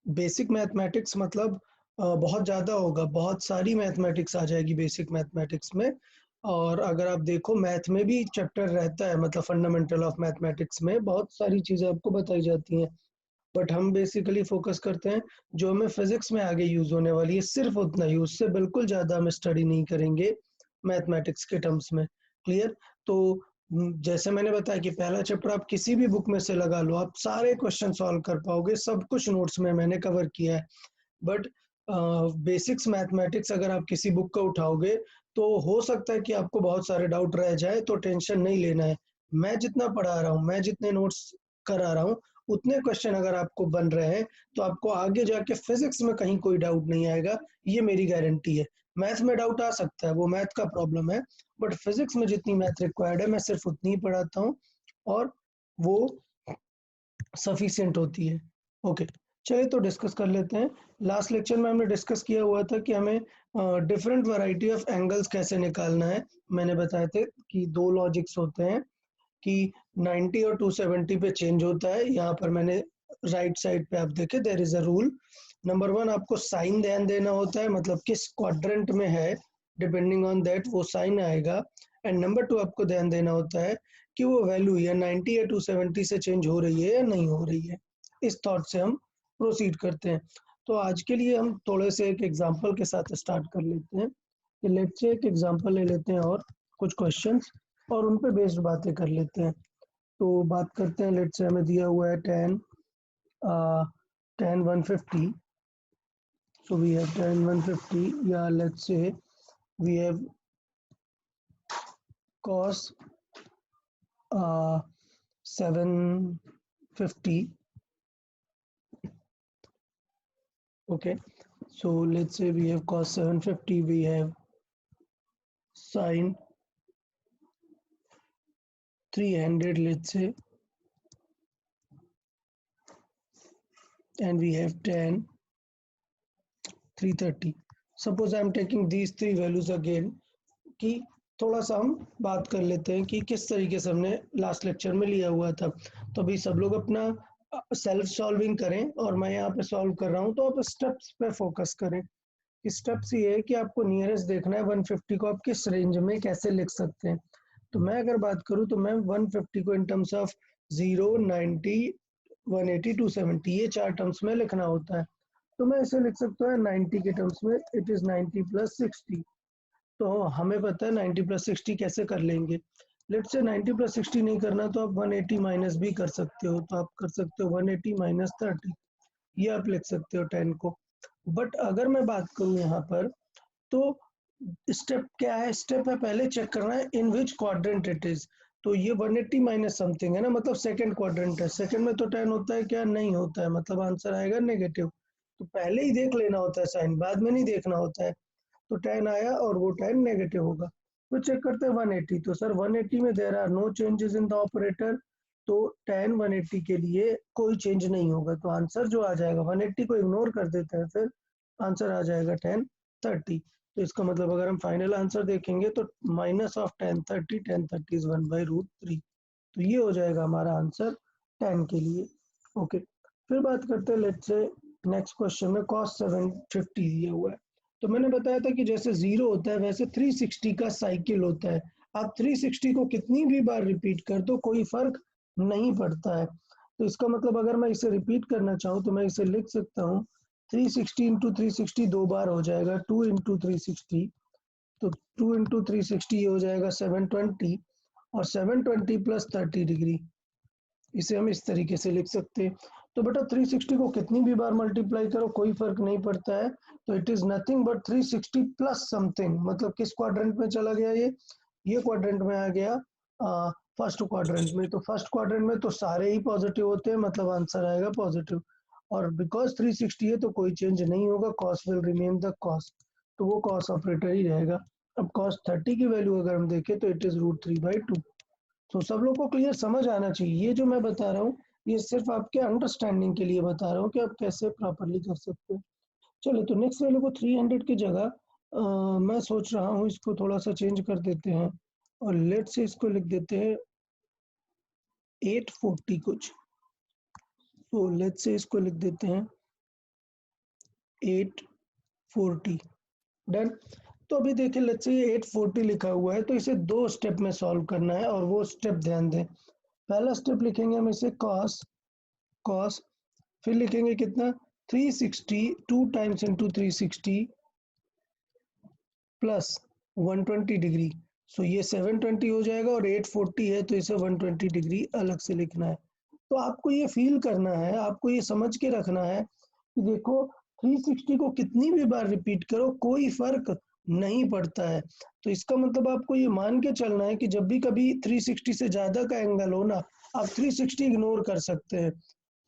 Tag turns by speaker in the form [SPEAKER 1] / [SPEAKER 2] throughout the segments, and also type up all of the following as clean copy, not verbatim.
[SPEAKER 1] Basic mathematics मतलब बहुत ज़्यादा होगा, बहुत सारी मैथमेटिक्स आ जाएगी बेसिक मैथमेटिक्स में। और अगर आप देखो मैथ में भी चैप्टर रहता है, मतलब फंडामेंटल ऑफ मैथमेटिक्स में बहुत सारी चीज़ें आपको बताई जाती हैं। बट हम बेसिकली फोकस करते हैं जो हमें फिजिक्स में आगे यूज होने वाली है, सिर्फ उतना ही, उससे बिल्कुल ज़्यादा हम स्टडी नहीं करेंगे मैथमेटिक्स के टर्म्स में। क्लियर? तो जैसे मैंने बताया कि पहला चैप्टर आप किसी भी बुक में से लगा लो, आप सारे क्वेश्चन सॉल्व कर पाओगे, सब कुछ नोट्स में मैंने कवर किया है। बट बेसिक्स मैथमेटिक्स अगर आप किसी बुक का उठाओगे तो हो सकता है कि आपको बहुत सारे डाउट रह जाए, तो टेंशन नहीं लेना है। मैं जितना पढ़ा रहा हूँ, मैं जितने नोट्स करा रहा हूँ, उतने क्वेश्चन अगर आपको बन रहे हैं तो आपको आगे जाके फिजिक्स में कहीं कोई डाउट नहीं आएगा, ये मेरी गारंटी है। मैथ में डाउट आ सकता है, वो मैथ का प्रॉब्लम है, बट फिजिक्स में जितनी मैथ रिक्वायर्ड है मैं सिर्फ उतनी ही पढ़ाता हूँ और वो सफिशिएंट होती है। ओके, चलिए तो डिस्कस कर लेते हैं। लास्ट लेक्चर में हमने डिस्कस किया हुआ था कि हमें डिफरेंट वैरायटी ऑफ एंगल्स कैसे निकालना है। मैंने बताए थे कि दो लॉजिक्स होते हैं कि 90 और 270 पे चेंज होता है। यहाँ पर मैंने राइट साइड पे आप देखें, there is a rule. Number one, आपको साइन ध्यान देना होता है, मतलब किस क्वाड्रेंट में है, डिपेंडिंग ऑन दैट वो साइन आएगा। एंड नंबर टू, आपको ध्यान देना होता है कि वो वैल्यू या 90 या 270 से चेंज हो रही है या नहीं हो रही है। इस थॉट से हम प्रोसीड करते हैं। तो आज के लिए हम थोड़े से एक एग्जांपल के साथ स्टार्ट कर लेते हैं कि लेट्स से एक एग्जांपल ले लेते हैं और कुछ क्वेश्चंस और उन पे बेस्ड बातें कर लेते हैं। तो बात करते हैं, लेट्स से हमें दिया हुआ है tan 150। so we have tan 150, या let's say we have cos 750. Okay, so let's say we have cos 750, we have sin 300, let's say, and we have tan 330. Suppose I am taking these three values again, कि थोड़ा सा हम बात कर लेते हैं कि किस तरीके से हमने लास्ट लेक्चर में लिया हुआ था। तो अभी सब लोग अपना सेल्फ सॉल्विंग करें और मैं यहाँ पे सॉल्व कर रहा हूँ, तो आप स्टेप्स पे फोकस करें। स्टेप्स ये है कि आपको नियरेस्ट देखना है 150 को आप किस रेंज में कैसे लिख सकते हैं। तो मैं अगर बात करूँ तो मैं 150 को इन टर्म्स ऑफ 0, 90, 180, 270 ये चार टर्म्स में लिखना होता है। तो मैं इसे लिख सकता हूँ 90 के टर्म्स में, इट इज 90 प्लस 60। तो हमें पता है 90 प्लस 60 कैसे कर लेंगे। लेट्स से 90 प्लस 60 नहीं करना तो आप 180 माइनस भी कर सकते हो, तो आप कर सकते हो 180 माइनस 30, ये आप लिख सकते हो 10 को। बट अगर मैं बात करूं यहाँ पर, तो स्टेप क्या है, स्टेप है पहले चेक करना है इन विच क्वाड्रेंट इट इज। तो ये 180 माइनस समथिंग है ना, मतलब सेकंड क्वाड्रेंट है, सेकंड में तो 10 होता है क्या, नहीं होता है, मतलब आंसर आएगा नेगेटिव। तो पहले ही देख लेना होता है साइन, बाद में नहीं देखना होता है। तो 10 आया और वो 10 नेगेटिव होगा। तो चेक करते हैं 180, तो सर 180 में there are no changes in the operator, तो 10 180 के लिए कोई चेंज नहीं होगा, तो आंसर जो आ जाएगा 180 को इग्नोर कर देते हैं, फिर आंसर आ जाएगा 10 30। तो इसका मतलब अगर हम फाइनल आंसर देखेंगे तो माइनस ऑफ 10 30 इज 1/√3। तो ये हो जाएगा हमारा आंसर 10 के लिए। ओके, फिर बात करते हैं लेट्स से नेक्स्ट क्वेश्चन में cos 750 दिया हुआ है। तो मैंने बताया था कि जैसे 0 होता है वैसे 360 का साइकिल होता है। आप 360 को कितनी भी बार रिपीट कर दो कोई फर्क नहीं पड़ता है। तो इसका मतलब अगर मैं इसे रिपीट करना चाहूँ तो मैं इसे लिख सकता हूँ 360 इंटू 360 दो बार हो जाएगा, 2 इंटू 360। तो 2 इंटू 360 हो जाएगा 720, और 720 प्लस 30 डिग्री, इसे हम इस तरीके से लिख सकते हैं। तो बेटा 360 को कितनी भी बार मल्टीप्लाई करो कोई फर्क नहीं पड़ता है। तो it is nothing but 360 plus something, मतलब किस क्वाड्रेंट में चला गया, ये क्वाड्रेंट में आ गया फर्स्ट क्वाड्रेंट में। तो फर्स्ट क्वाड्रेंट में तो सारे ही पॉजिटिव होते हैं, मतलब आंसर आएगा पॉजिटिव। और बिकॉज 360 है तो कोई चेंज नहीं होगा, cos will remain the cos, तो वो कॉस ऑपरेटर ही रहेगा। अब cos 30 की वैल्यू अगर हम देखें तो इट इज √3/2। तो सब लोग को क्लियर समझ आना चाहिए, ये जो मैं बता रहा हूँ ये सिर्फ आपके अंडरस्टैंडिंग के लिए बता रहा हूँ कि आप कैसे प्रॉपरली कर सकते हो। चलो, तो नेक्स्ट वैल्यू को 300 की जगह मैं सोच रहा हूँ इसको थोड़ा सा चेंज कर देते हैं और लेट से इसको लिख देते हैं 840 कुछ। तो लेट से इसको लिख देते हैं 840 डन। तो अभी देखिए लेट्स से ये 840 लिखा हुआ है, तो इसे 2 स्टेप में सॉल्व करना है और वो स्टेप ध्यान दें। पहला स्टेप लिखेंगे हम इसे कॉस, फिर लिखेंगे कितना 360 2 टाइम्स इंटू 360 प्लस 120 डिग्री। सो ये 720 हो जाएगा और 840 है तो इसे 120 डिग्री अलग से लिखना है। तो आपको ये फील करना है, आपको ये समझ के रखना है कि देखो 360 को कितनी भी बार रिपीट करो कोई फर्क नहीं पड़ता है। तो इसका मतलब आपको ये मान के चलना है कि जब भी कभी 360 से ज्यादा का एंगल हो ना, आप 360 इग्नोर कर सकते हैं।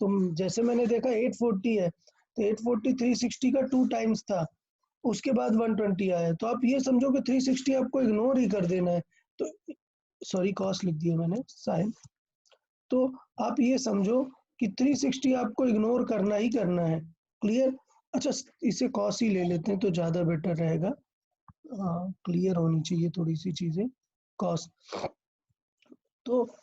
[SPEAKER 1] तो जैसे मैंने देखा 840 है, तो 840 360 का 2 टाइम्स था, उसके बाद 120 आया, तो आप ये समझो कि 360 आपको इग्नोर ही कर देना है। तो सॉरी कॉस लिख दिया मैंने, साइन। तो आप ये समझो कि 360 आपको इग्नोर करना ही करना है। क्लियर? अच्छा, इसे कॉस ही ले लेते हैं तो ज़्यादा बेटर रहेगा। क्लियर होनी चाहिए थोड़ी सी चीज़ें। कॉस, तो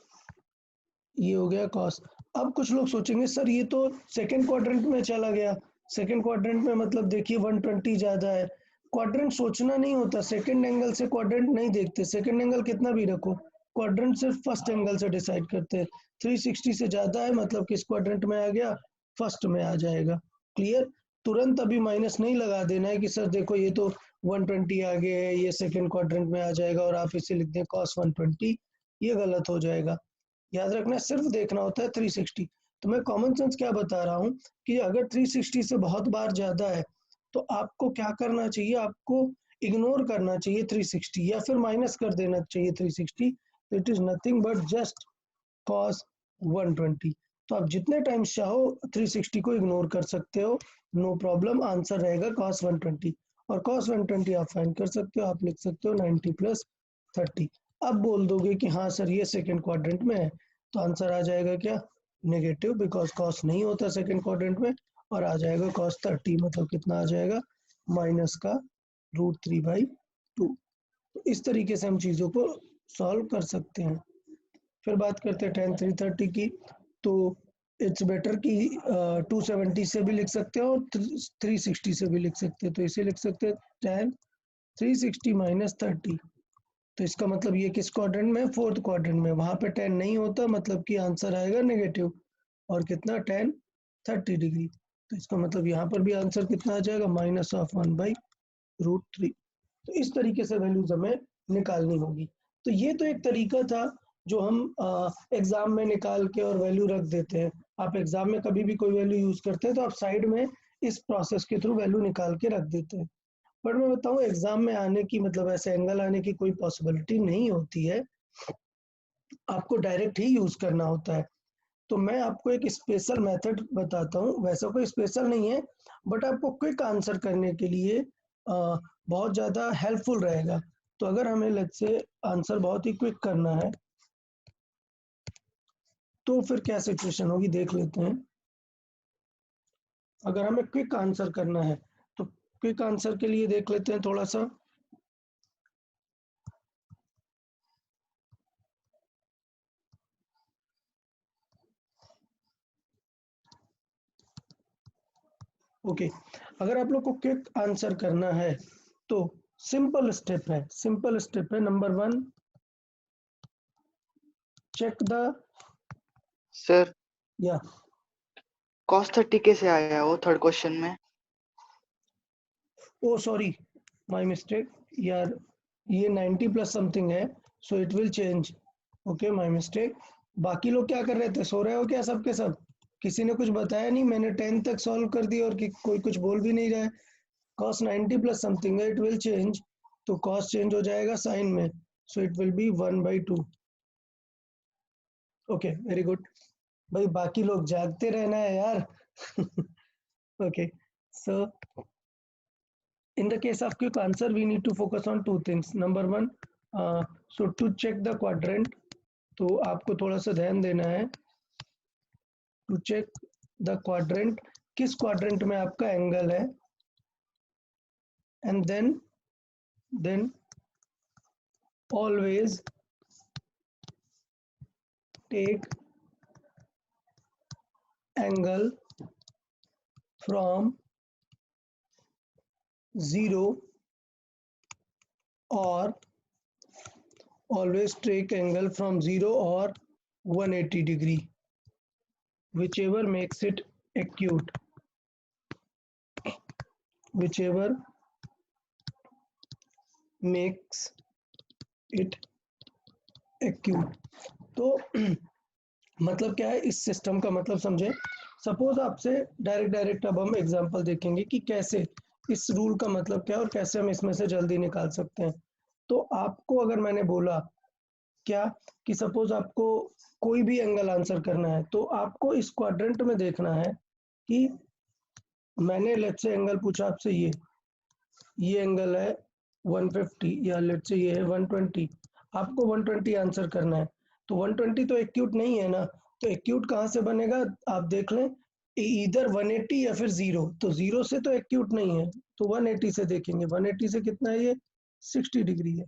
[SPEAKER 1] ये हो गया कॉस। अब कुछ लोग सोचेंगे सर ये तो सेकंड क्वाड्रेंट में चला गया, सेकंड क्वाड्रेंट में मतलब देखिए 120 ज़्यादा है। क्वाड्रेंट सोचना नहीं होता, सेकंड एंगल से क्वाड्रेंट नहीं देखते, सेकंड एंगल कितना भी रखो, क्वाड्रेंट सिर्फ फर्स्ट एंगल से डिसाइड करते हैं। 360 से ज़्यादा है मतलब किस क्वाड्रेंट में आ गया, फर्स्ट में आ जाएगा। क्लियर? तुरंत अभी माइनस नहीं लगा देना है कि सर देखो ये तो 120 आगे है, ये सेकंड क्वाड्रेंट में आ जाएगा और आप इसे लिख दें cos 120, ये गलत हो जाएगा। याद रखना सिर्फ देखना होता है 360। तो मैं कॉमन सेंस क्या बता रहा हूँ कि अगर 360 से बहुत बार ज्यादा है तो आपको क्या करना चाहिए, आपको इग्नोर करना चाहिए 360 या फिर माइनस कर देना चाहिए 360। तो it is nothing but just cos 120। तो आप जितने टाइम्स चाहो 360 को इग्नोर कर सकते हो, नो प्रॉब्लम। आंसर रहेगा cos 120 और cos 120 आप फाइंड कर सकते हो, आप लिख सकते हो 90 प्लस 30। अब बोल दोगे कि हाँ सर ये सेकंड क्वाड्रेंट में है, तो आंसर आ जाएगा क्या, नेगेटिव, बिकॉज cos नहीं होता सेकंड क्वाड्रेंट में, और आ जाएगा cos 30, मतलब कितना आ जाएगा, माइनस का √3/2। तो इस तरीके से हम चीज़ों को सॉल्व कर सकते हैं। फिर बात करते हैं tan 330 की। तो इट्स बेटर कि 270 से भी लिख सकते हो और 360 से भी लिख सकते हैं। तो इसे लिख सकते हैं tan 360 माइनस 30। तो इसका मतलब ये किस क्वाड्रेंट में, फोर्थ क्वाड्रेंट में, वहां पे tan नहीं होता, मतलब कि आंसर आएगा नेगेटिव। और कितना, tan 30 डिग्री। तो इसका मतलब यहाँ पर भी आंसर कितना आ जाएगा, -1/√3। तो इस तरीके से वैल्यूज हमें निकालनी होगी। तो ये तो एक तरीका था जो हम एग्जाम में निकाल के और वैल्यू रख देते हैं। आप एग्जाम में कभी भी कोई वैल्यू यूज करते हैं तो आप साइड में इस प्रोसेस के थ्रू वैल्यू निकाल के रख देते हैं। बट मैं बताऊं एग्जाम में आने की, मतलब ऐसे एंगल आने की कोई पॉसिबिलिटी नहीं होती है, आपको डायरेक्ट ही यूज करना होता है। तो मैं आपको एक स्पेशल मेथड बताता हूँ, वैसा कोई स्पेशल नहीं है बट आपको क्विक आंसर करने के लिए बहुत ज़्यादा हेल्पफुल रहेगा। तो अगर हमें लेट्स से आंसर बहुत ही क्विक करना है तो फिर क्या सिचुएशन होगी देख लेते हैं। अगर हमें क्विक आंसर करना है तो क्विक आंसर के लिए देख लेते हैं थोड़ा सा। ओके, अगर आप लोग को क्विक आंसर करना है तो सिंपल स्टेप है। नंबर 1, चेक द,
[SPEAKER 2] सर
[SPEAKER 1] या
[SPEAKER 2] cos 30 कैसे आया वो थर्ड क्वेश्चन में?
[SPEAKER 1] ओ सॉरी, माय मिस्टेक यार, ये 90 प्लस समथिंग है, so it will change. Okay, my mistake. बाकी लोग क्या कर रहे थे, सो रहे हो क्या सब के सब? किसी ने कुछ बताया नहीं, मैंने 10 तक सॉल्व कर दिया और कोई कुछ बोल भी नहीं रहा है। cos 90 प्लस समथिंग है, इट विल चेंज, तो cos चेंज हो जाएगा साइन में, so it will be 1/2। Okay, very good. भाई बाकी लोग जागते रहना है यार। Okay, so in the case of quick answer we need to focus on two things. Number one, so to check the quadrant, तो आपको थोड़ा सा ध्यान देना है। टू चेक द क्वाड्रेंट, किस क्वाड्रेंट में आपका एंगल है, and then always take angle from 0 or always take angle from 0 or 180 degree, whichever makes it acute, whichever makes it acute। तो मतलब क्या है इस सिस्टम का, मतलब समझे। सपोज आपसे डायरेक्ट अब हम एग्जांपल देखेंगे कि कैसे इस रूल का मतलब क्या है और कैसे हम इसमें से जल्दी निकाल सकते हैं। तो आपको अगर मैंने बोला क्या कि सपोज आपको कोई भी एंगल आंसर करना है, तो आपको इस क्वाड्रेंट में देखना है कि मैंने लेट्स से एंगल पूछा आपसे, ये एंगल है 150 या लेट्स से ये है 120, आपको 120 आंसर करना है। तो 120 तो एक्यूट नहीं है ना, तो एक्यूट कहाँ से बनेगा आप देख लें, इधर 180 या फिर 0, तो 0 से तो एक्यूट नहीं है, तो 180 से देखेंगे। 180 से कितना है, ये 60 डिग्री है।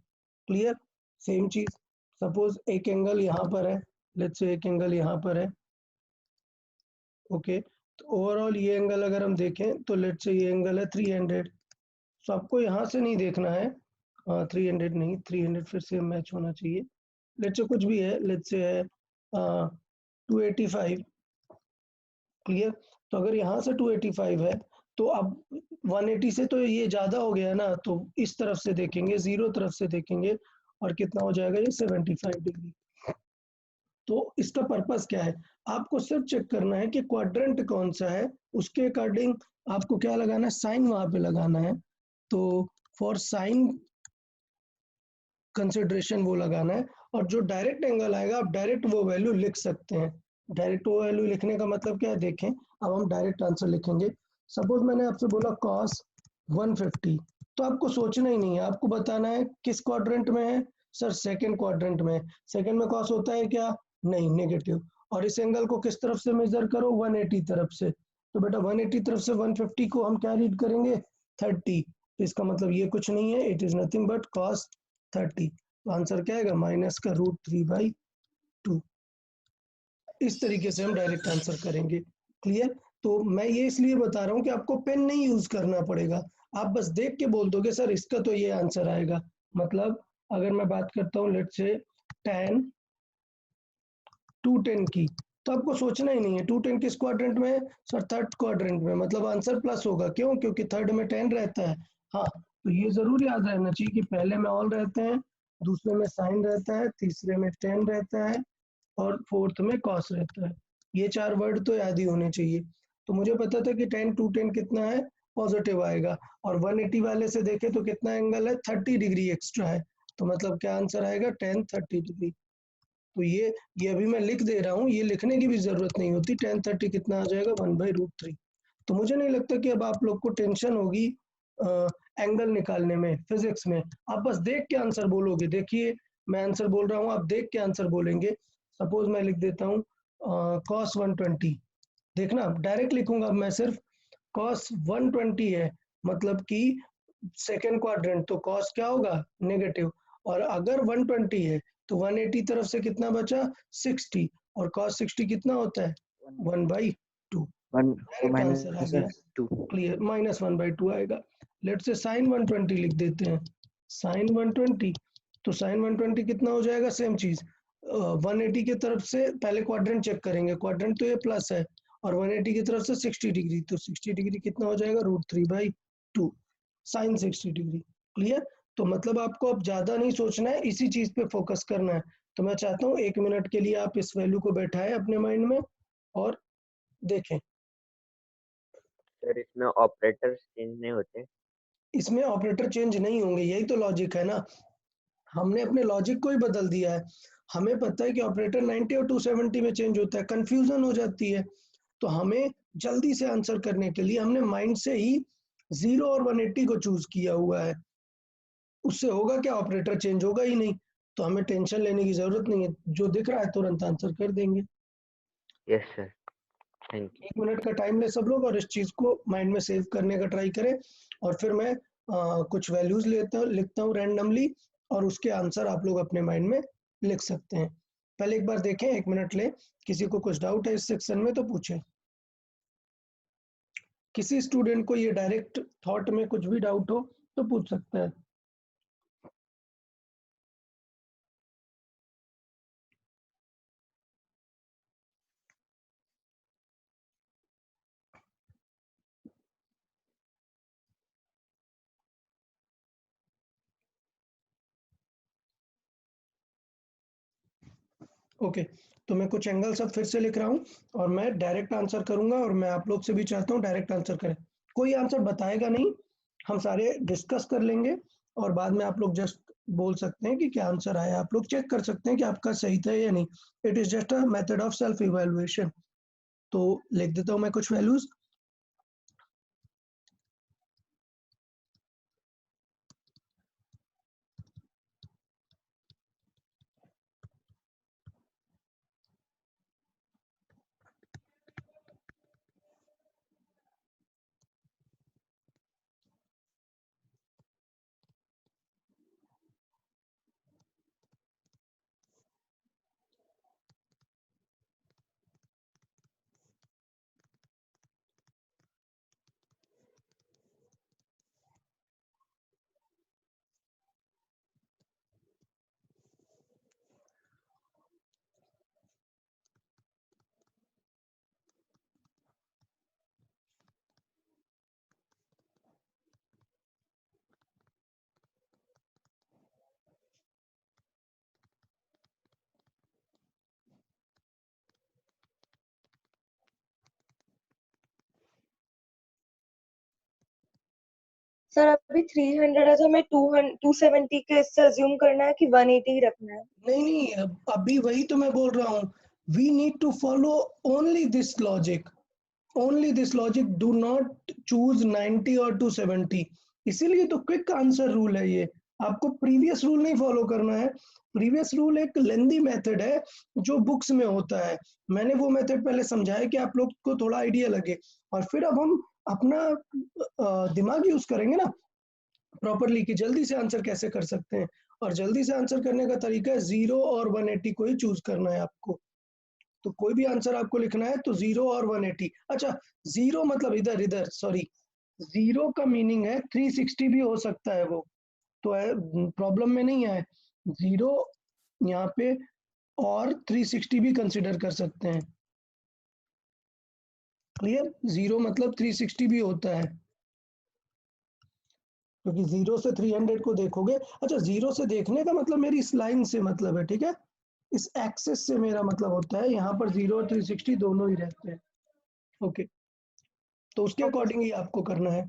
[SPEAKER 1] क्लियर। सेम चीज, सपोज एक एंगल यहाँ पर है, लेट्स से एक एंगल यहाँ पर है, ओके। तो ओवरऑल ये एंगल अगर हम देखें तो लेट्स से ये एंगल है 300। तो आपको यहाँ से नहीं देखना है, 300 नहीं, 300 फिर से मैच होना चाहिए। लेट्स से कुछ भी है, लेट्स से है 285। क्लियर। तो अगर यहाँ से 285 है, तो अब 180 से तो ये ज्यादा हो गया ना, तो इस तरफ से देखेंगे, 0 तरफ से देखेंगे, और कितना हो जाएगा ये 75 डिग्री। तो इसका पर्पस क्या है, आपको सिर्फ चेक करना है कि क्वाड्रेंट कौन सा है, उसके अकॉर्डिंग आपको क्या लगाना है, साइन वहां पे लगाना है। तो फॉर साइन कंसिडरेशन वो लगाना है, और जो डायरेक्ट एंगल आएगा आप डायरेक्ट वो वैल्यू लिख सकते हैं। डायरेक्ट वो वैल्यू लिखने का मतलब क्या है, देखें अब हम डायरेक्ट आंसर लिखेंगे। सपोज मैंने आपसे बोला cos 150, तो आपको सोचना ही नहीं है, आपको बताना है किस क्वाड्रेंट में है। सर सेकंड क्वाड्रेंट में। सेकंड में cos होता है क्या, नहीं, नेगेटिव। और इस एंगल को किस तरफ से मेजर करो, 180 तरफ से। तो बेटा 180 तरफ से 150 को हम क्या रीड करेंगे, 30। तो इसका मतलब ये कुछ नहीं है, it is nothing but cos 30। तो आंसर क्या आएगा, -√3/2। इस तरीके से हम डायरेक्ट आंसर करेंगे। क्लियर। तो मैं ये इसलिए बता रहा हूँ कि आपको पेन नहीं यूज करना पड़ेगा, आप बस देख के बोल दोगे सर इसका तो ये आंसर आएगा। मतलब अगर मैं बात करता हूँ लेट्स से tan 210 की, तो आपको सोचना ही नहीं है 210 किस क्वाड्रेंट में है, सर थर्ड क्वाड्रेंट में, मतलब आंसर प्लस होगा, क्यों, क्योंकि थर्ड में 10 रहता है। हाँ, तो ये जरूर याद रहना चाहिए कि पहले में ऑल रहते हैं, दूसरे में साइन रहता है, तीसरे में 10 रहता है, और फोर्थ में कॉस रहता है। ये 4 वर्ड तो याद ही होने चाहिए। तो मुझे पता था कि 10 210 कितना है, पॉजिटिव आएगा, और 180 वाले से देखे तो कितना एंगल है, 30 डिग्री एक्स्ट्रा है। तो मतलब क्या आंसर आएगा, 10 30 डिग्री। तो ये अभी मैं लिख दे रहा हूँ, ये लिखने की भी जरूरत नहीं होती। 10 30 कितना आ जाएगा, 1/√3। तो मुझे नहीं लगता कि अब आप लोग को टेंशन होगी एंगल निकालने में, फिजिक्स में। आप बस देख के आंसर बोलोगे। देखिए मैं आंसर बोल रहा हूँ, आप देख के आंसर बोलेंगे। सपोज मैं लिख देता हूँ cos 120, देखना डायरेक्ट लिखूंगा मैं सिर्फ, cos 120 है, मतलब कि सेकेंड क्वाड्रेंट, तो cos क्या होगा, नेगेटिव। और अगर 120 है तो 180 तरफ से कितना बचा, 60, और cos 60 कितना होता है, 1/2।
[SPEAKER 2] वन तो
[SPEAKER 1] डायरेक्ट आंसर आ
[SPEAKER 2] माइनस
[SPEAKER 1] गया।
[SPEAKER 2] 2।
[SPEAKER 1] क्लियर, -1/2 आएगा। लेट से sin 120 लिख देते हैं, sin 120। तो sin 120 कितना हो जाएगा, सेम चीज, 180 की तरफ से पहले क्वाड्रेंट चेक करेंगे, क्वाड्रेंट तो ये प्लस है, और 180 की तरफ से 60 डिग्री, तो 60 डिग्री कितना हो जाएगा, √3/2, sin 60 डिग्री। क्लियर। तो मतलब आपको अब ज्यादा नहीं सोचना है, इसी चीज पे फोकस करना है। तो मैं चाहता हूँ 1 मिनट के लिए आप इस वैल्यू को बैठाएं अपने माइंड में और देखें।
[SPEAKER 3] सर इसमें ऑपरेटर्स चेंज नहीं होते?
[SPEAKER 1] इसमें ऑपरेटर चेंज नहीं होंगे, यही तो लॉजिक है ना, हमने अपने लॉजिक को ही बदल दिया है। हमें पता है कि ऑपरेटर 90 और 270 में चेंज होता है, कंफ्यूजन हो जाती है। तो हमें जल्दी से आंसर करने के लिए हमने माइंड से ही 0 और 180 को चूज किया हुआ है। उससे होगा क्या, ऑपरेटर चेंज होगा ही नहीं, तो हमें टेंशन लेने की जरूरत नहीं है, जो दिख रहा है तुरंत आंसर कर देंगे।
[SPEAKER 3] Yes sir, thank you.
[SPEAKER 1] 1 minute का टाइम ले सब लोग, और इस चीज को माइंड में सेव करने का ट्राई करें। और फिर मैं कुछ वैल्यूज लिखता हूँ रैंडमली, और उसके आंसर आप लोग अपने माइंड में लिख सकते हैं। पहले एक बार देखें, 1 मिनट ले, किसी को कुछ डाउट है इस सेक्शन में तो पूछें। किसी स्टूडेंट को ये डायरेक्ट थॉट में कुछ भी डाउट हो तो पूछ सकता है। ओके, तो मैं कुछ एंगल्स अब फिर से लिख रहा हूँ और मैं डायरेक्ट आंसर करूंगा और मैं आप लोग से भी चाहता हूँ डायरेक्ट आंसर करें। कोई आंसर बताएगा नहीं, हम सारे डिस्कस कर लेंगे और बाद में आप लोग जस्ट बोल सकते हैं कि क्या आंसर आया। आप लोग चेक कर सकते हैं कि आपका सही था या नहीं। It is just a method of self evaluation. तो लिख देता हूँ मैं कुछ वैल्यूज।
[SPEAKER 4] सर अभी 300 है तो हमें 270 के इससे अज्यूम करना है कि 180 ही रखना है।
[SPEAKER 1] नहीं नहीं, अभी वही तो मैं बोल रहा हूँ। We need to follow only this logic, only this logic, do not choose 90 और 270। इसीलिए तो क्विक आंसर रूल है ये। आपको प्रीवियस रूल नहीं फॉलो करना है। प्रीवियस रूल एक लेंदी मेथड है जो बुक्स में होता है। मैंने वो मेथड पहले समझाया कि आप लोग को थोड़ा आइडिया लगे, और फिर अब हम अपना दिमाग यूज करेंगे ना प्रॉपरली कि जल्दी से आंसर कैसे कर सकते हैं। और जल्दी से आंसर करने का तरीका है 0 और 180 को ही चूज करना है आपको। तो कोई भी आंसर आपको लिखना है तो 0 और 180। अच्छा, 0 मतलब इधर इधर सॉरी, 0 का मीनिंग है 360 भी हो सकता है वो, तो प्रॉब्लम में नहीं है। 0 यहाँ पे और 360 भी कंसिडर कर सकते हैं। क्लियर? 0 मतलब 360 भी होता है, क्योंकि 0 से 300 को देखोगे। अच्छा, 0 से देखने का मतलब मेरी इस लाइन से मतलब है, ठीक है, इस एक्सेस से मेरा मतलब होता है। यहाँ पर 0 और 360 दोनों ही रहते हैं। ओके, तो उसके अकॉर्डिंग ही आपको करना है।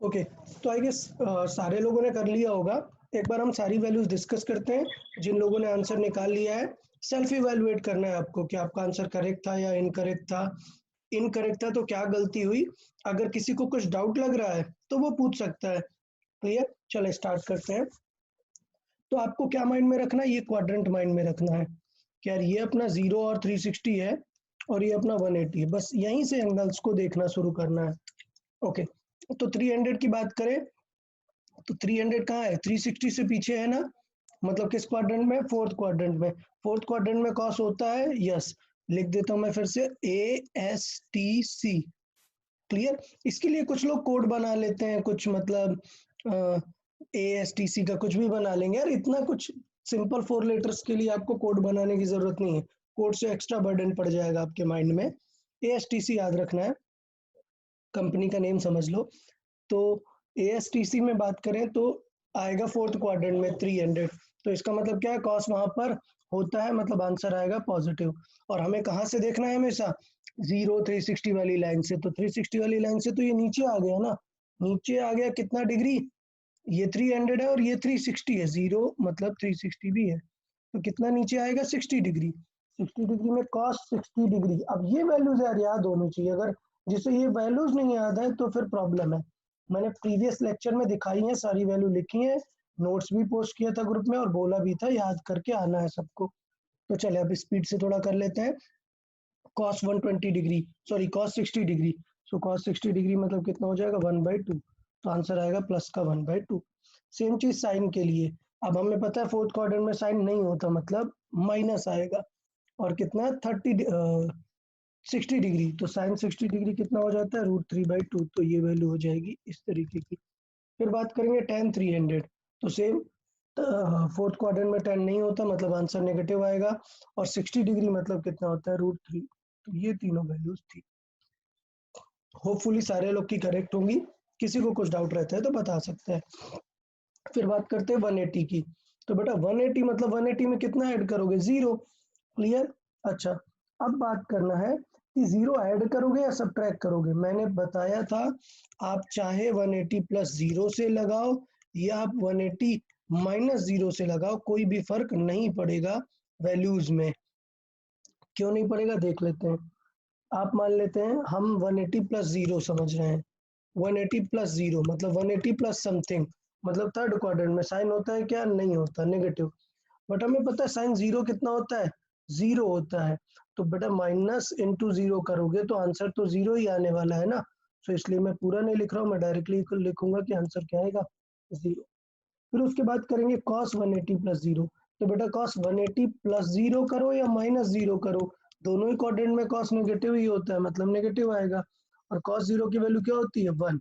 [SPEAKER 1] ओके, तो आई गेस सारे लोगों ने कर लिया होगा। एक बार हम सारी वैल्यूज डिस्कस करते हैं। जिन लोगों ने आंसर निकाल लिया है, सेल्फ इवैल्यूएट करना है आपको कि आपका आंसर करेक्ट था या इनकरेक्ट था। इनकरेक्ट था तो क्या गलती हुई, अगर किसी को कुछ डाउट लग रहा है तो वो पूछ सकता है। क्लियर, चलो स्टार्ट करते हैं। तो आपको क्या माइंड में रखना है, ये क्वाड्रेंट माइंड में रखना है कि यार ये अपना 0 और 360 है और ये अपना 180 है। बस यहीं से एंगल्स को देखना शुरू करना है। ओके, तो 300 की बात करें तो 300 कहाँ है, 360 से पीछे है ना, मतलब किस क्वाड्रेंट में, फोर्थ क्वाड्रेंट में। फोर्थ क्वाड्रेंट में कॉस होता है, यस, लिख देता हूं मैं फिर से ASTC। क्लियर, इसके लिए कुछ लोग कोड बना लेते हैं, कुछ मतलब ASTC का कुछ भी बना लेंगे यार। इतना कुछ सिंपल 4 लेटर्स के लिए आपको कोड बनाने की जरूरत नहीं है। कोड से एक्स्ट्रा बर्डन पड़ जाएगा आपके माइंड में। ASTC याद रखना है, कंपनी का नेम समझ लो। तो ASTC में बात करें तो आएगा फोर्थ क्वाड्रेंट में 300। तो इसका मतलब क्या है, कॉस वहां पर होता है, मतलब आंसर आएगा पॉजिटिव। और हमें कहाँ से देखना है, हमेशा 0 360 वाली लाइन से। तो 360 वाली लाइन से तो ये नीचे आ गया ना, नीचे आ गया कितना डिग्री, ये 300 है और ये 360 है, 0 मतलब 360 भी है, तो कितना नीचे आएगा 60 डिग्री। 60 डिग्री में कॉस 60 डिग्री। अब ये वैल्यूज यार याद होनी चाहिए, अगर जिसे ये वैल्यूज नहीं याद है तो फिर प्रॉब्लम है। मैंने प्रीवियस लेक्चर में दिखाई है, सारी वैल्यू लिखी है, नोट्स भी पोस्ट किया था ग्रुप में और बोला भी था याद करके आना है सबको। तो चले अब स्पीड से थोड़ा कर लेते हैं। cos 120 degree, sorry cos 60 degree. So cos 60 degree मतलब कितना हो जाएगा 1/2। तो आंसर आएगा प्लस का 1/2। सेम चीज साइन के लिए। अब हमें पता है फोर्थ क्वाड्रेंट में साइन नहीं होता, मतलब माइनस आएगा। और कितना 60 डिग्री, तो साइन 60 डिग्री कितना हो जाता है √3/2। तो ये वैल्यू हो जाएगी इस तरीके की। फिर बात करेंगे tan 300। तो सेम, फोर्थ क्वाड्रेंट में tan नहीं होता, मतलब आंसर नेगेटिव आएगा। और 60 डिग्री मतलब कितना होता है √3। तो ये तीनों वैल्यूज थी। होपफुली सारे लोग की करेक्ट होंगी, किसी को कुछ डाउट रहता है तो बता सकते हैं। फिर बात करते हैं 180 की। तो बेटा 180 मतलब 180 में कितना ऐड करोगे, 0। क्लियर, अच्छा, अब बात करना है कि 0 ऐड करोगे या सब्ट्रैक्ट करोगे। मैंने बताया था आप चाहे 180 + 0 से लगाओ या आप 180 - 0 से लगाओ, कोई भी फर्क नहीं पड़ेगा वैल्यूज में। क्यों नहीं पड़ेगा देख लेते हैं। आप मान लेते हैं हम 180 + 0 समझ रहे हैं। 180 + 0 मतलब 180 + समथिंग, मतलब थर्ड क्वाड्रेंट में साइन होता है क्या, नहीं होता, नेगेटिव। बट हमें पता है साइन 0 कितना होता है, 0 होता है। तो बेटा -(0) करोगे तो आंसर तो 0 ही आने वाला है ना। तो इसलिए मैं पूरा नहीं लिख रहा हूँ, मैं डायरेक्टली लिखूंगा कि आंसर क्या आएगा, 0। फिर उसके बाद करेंगे cos 180 + 0। तो बेटा cos 180 + 0 करो या -0 करो, दोनों ही क्वाड्रेंट में cos नेगेटिव ही होता है, मतलब नेगेटिव आएगा। और cos 0 की वैल्यू क्या होती है 1,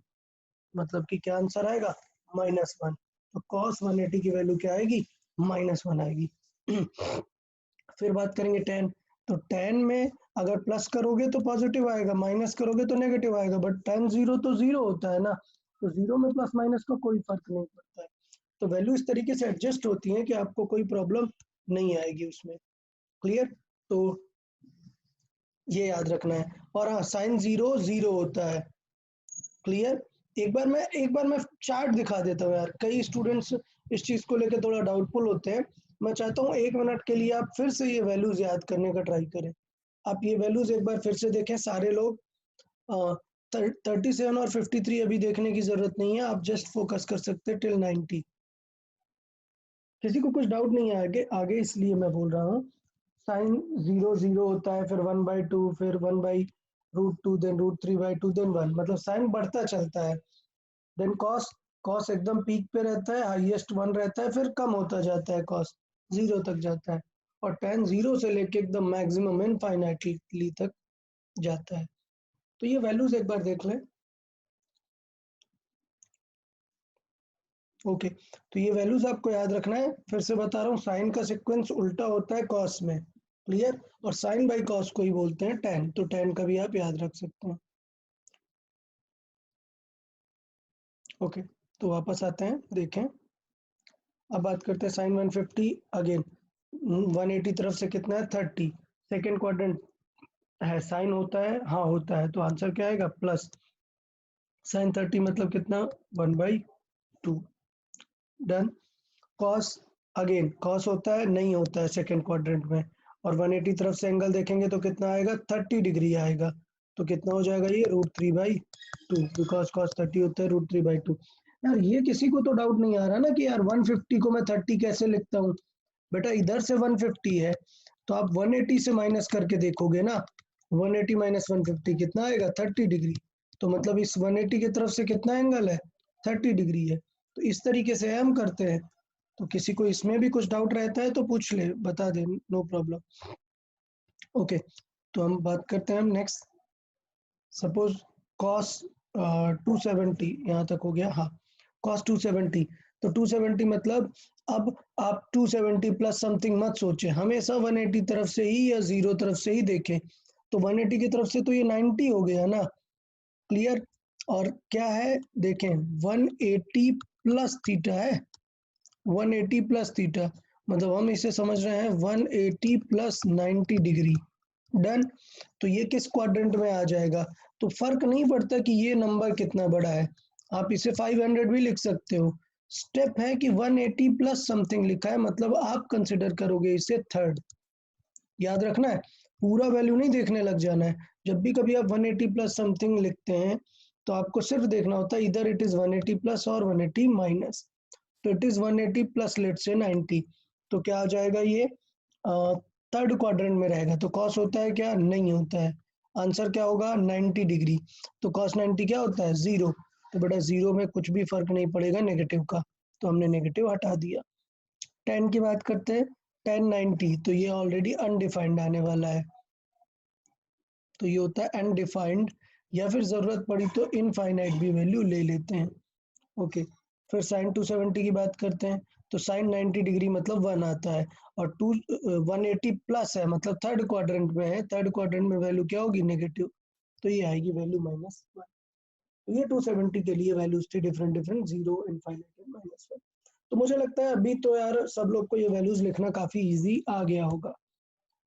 [SPEAKER 1] मतलब कि क्या आंसर आएगा -1। तो cos 180 की वैल्यू क्या आएगी, -1 आएगी। फिर बात करेंगे tan। तो tan में अगर प्लस करोगे तो पॉजिटिव आएगा, माइनस करोगे तो नेगेटिव आएगा, बट tan 0 तो 0 होता है ना। तो 0 में प्लस माइनस का कोई फर्क नहीं पड़ता है। तो वैल्यू इस तरीके से एडजस्ट होती है कि आपको कोई प्रॉब्लम नहीं आएगी उसमें। क्लियर, तो ये याद रखना है। और हाँ, साइन 0 0 होता है। क्लियर, एक बार मैं चार्ट दिखा देता हूँ यार, कई स्टूडेंट्स इस चीज को लेकर थोड़ा डाउटफुल होते हैं। मैं चाहता हूँ 1 मिनट के लिए आप फिर से ये वैल्यूज याद करने का ट्राई करें। आप ये वैल्यूज एक बार फिर से देखें सारे लोग। 37 और 53 अभी देखने की जरूरत नहीं है, आप जस्ट फोकस कर सकते हैं टिल 90। किसी को कुछ डाउट नहीं है आगे आगे, इसलिए मैं बोल रहा हूँ। साइन 0 0 होता है, फिर 1/2, फिर 1/√2, देन √3/2, देन 1, मतलब साइन बढ़ता चलता है। देन कॉस एकदम पीक पे रहता है, हाईएस्ट 1 रहता है, फिर कम होता जाता है, कॉस 0 तक जाता है। और tan 0 से लेके एकदम मैक्सिमम इनफाइनाइटली तक जाता है। तो ये वैल्यूज एक बार देख लें। ओके, तो ये वैल्यूज आपको याद रखना है। फिर से बता रहा हूँ, साइन का सीक्वेंस उल्टा होता है कॉस में। क्लियर, और साइन बाई कॉस को ही बोलते हैं tan, तो tan का भी आप याद रख सकते हैं। ओके, तो वापस आते हैं, देखें। अब बात करते हैं साइन 150 अगेन। 180 तरफ से कितना है 30, सेकेंड क्वाड्रेंट है, साइन होता है, हाँ होता है, तो आंसर क्या आएगा प्लस। साइन 30 मतलब कितना 1/2 डन। कॉस अगेन कॉस होता है नहीं होता है सेकंड क्वाड्रेंट में, और 180 तरफ से एंगल देखेंगे तो कितना आएगा 30 डिग्री आएगा, तो कितना हो जाएगा ये √3/2 बिकॉज कॉस 30 होता है √3/2। यार ये किसी को तो डाउट नहीं आ रहा ना कि यार 150 को मैं 30 कैसे लिखता हूँ। बेटा इधर से 150 है तो आप 180 से माइनस करके देखोगे ना, 180 माइनस 150 कितना आएगा 30 डिग्री, तो मतलब इस 180 की तरफ से कितना एंगल है 30 डिग्री है। तो इस तरीके से हम करते हैं। तो किसी को इसमें भी कुछ डाउट रहता है तो पूछ ले, बता दे, नो प्रॉब्लम। ओके, तो हम बात करते हैं नेक्स्ट। सपोज कॉस 270 यहाँ तक हो गया, हाँ कॉस 270, तो 270 मतलब अब आप 270 प्लस समथिंग मत सोचे, हमेशा 180 तरफ से ही या 0 तरफ से ही देखें। तो 180 की तरफ से तो ये 90 हो गया ना, क्लियर। और क्या है देखें 180 प्लस थीटा है, 180 प्लस थीटा मतलब हम इसे समझ रहे हैं 180 प्लस 90 डिग्री। डन। तो ये किस क्वाड्रेंट में आ जाएगा, तो फर्क नहीं पड़ता कि ये नंबर कितना बड़ा है, आप इसे 500 भी लिख सकते हो। स्टेप है कि 180 प्लस समथिंग लिखा है मतलब आप कंसिडर करोगे इसे थर्ड। याद रखना है, पूरा वैल्यू नहीं देखने लग जाना है। जब भी कभी आप 180 प्लस समथिंग लिखते हैं तो आपको सिर्फ देखना होता है इधर इट इज 180 प्लस और 180 माइनस। तो इट इज 180 प्लस लेट से 90, तो क्या आ जाएगा ये थर्ड क्वाड्रेंट में रहेगा। तो कॉस होता है क्या, नहीं होता है। आंसर क्या होगा 90 डिग्री, तो कॉस 90 क्या होता है 0। तो बेटा 0 में कुछ भी फर्क नहीं पड़ेगा नेगेटिव का, तो हमने नेगेटिव हटा दिया। 10 की बात करते हैं, 10 90, तो ये ऑलरेडी अनडिफाइंड आने वाला है, तो ये होता है अनडिफाइंड, या फिर जरूरत पड़ी तो इनफाइनाइट भी वैल्यू ले लेते हैं। ओके, फिर साइन 270 की बात करते हैं, तो साइन 90 डिग्री मतलब 1 आता है, और 180 प्लस है मतलब थर्ड क्वाड्रेंट में है, थर्ड क्वाड्रेंट में वैल्यू क्या होगी नेगेटिव, तो ये आएगी वैल्यू -1। तो ये 270 के लिए वैल्यूज थी डिफरेंट डिफरेंट, 0, इनफाइनाइट एंड -1। तो मुझे लगता है अभी तो यार सब लोग को ये वैल्यूज लिखना काफी इजी आ गया होगा।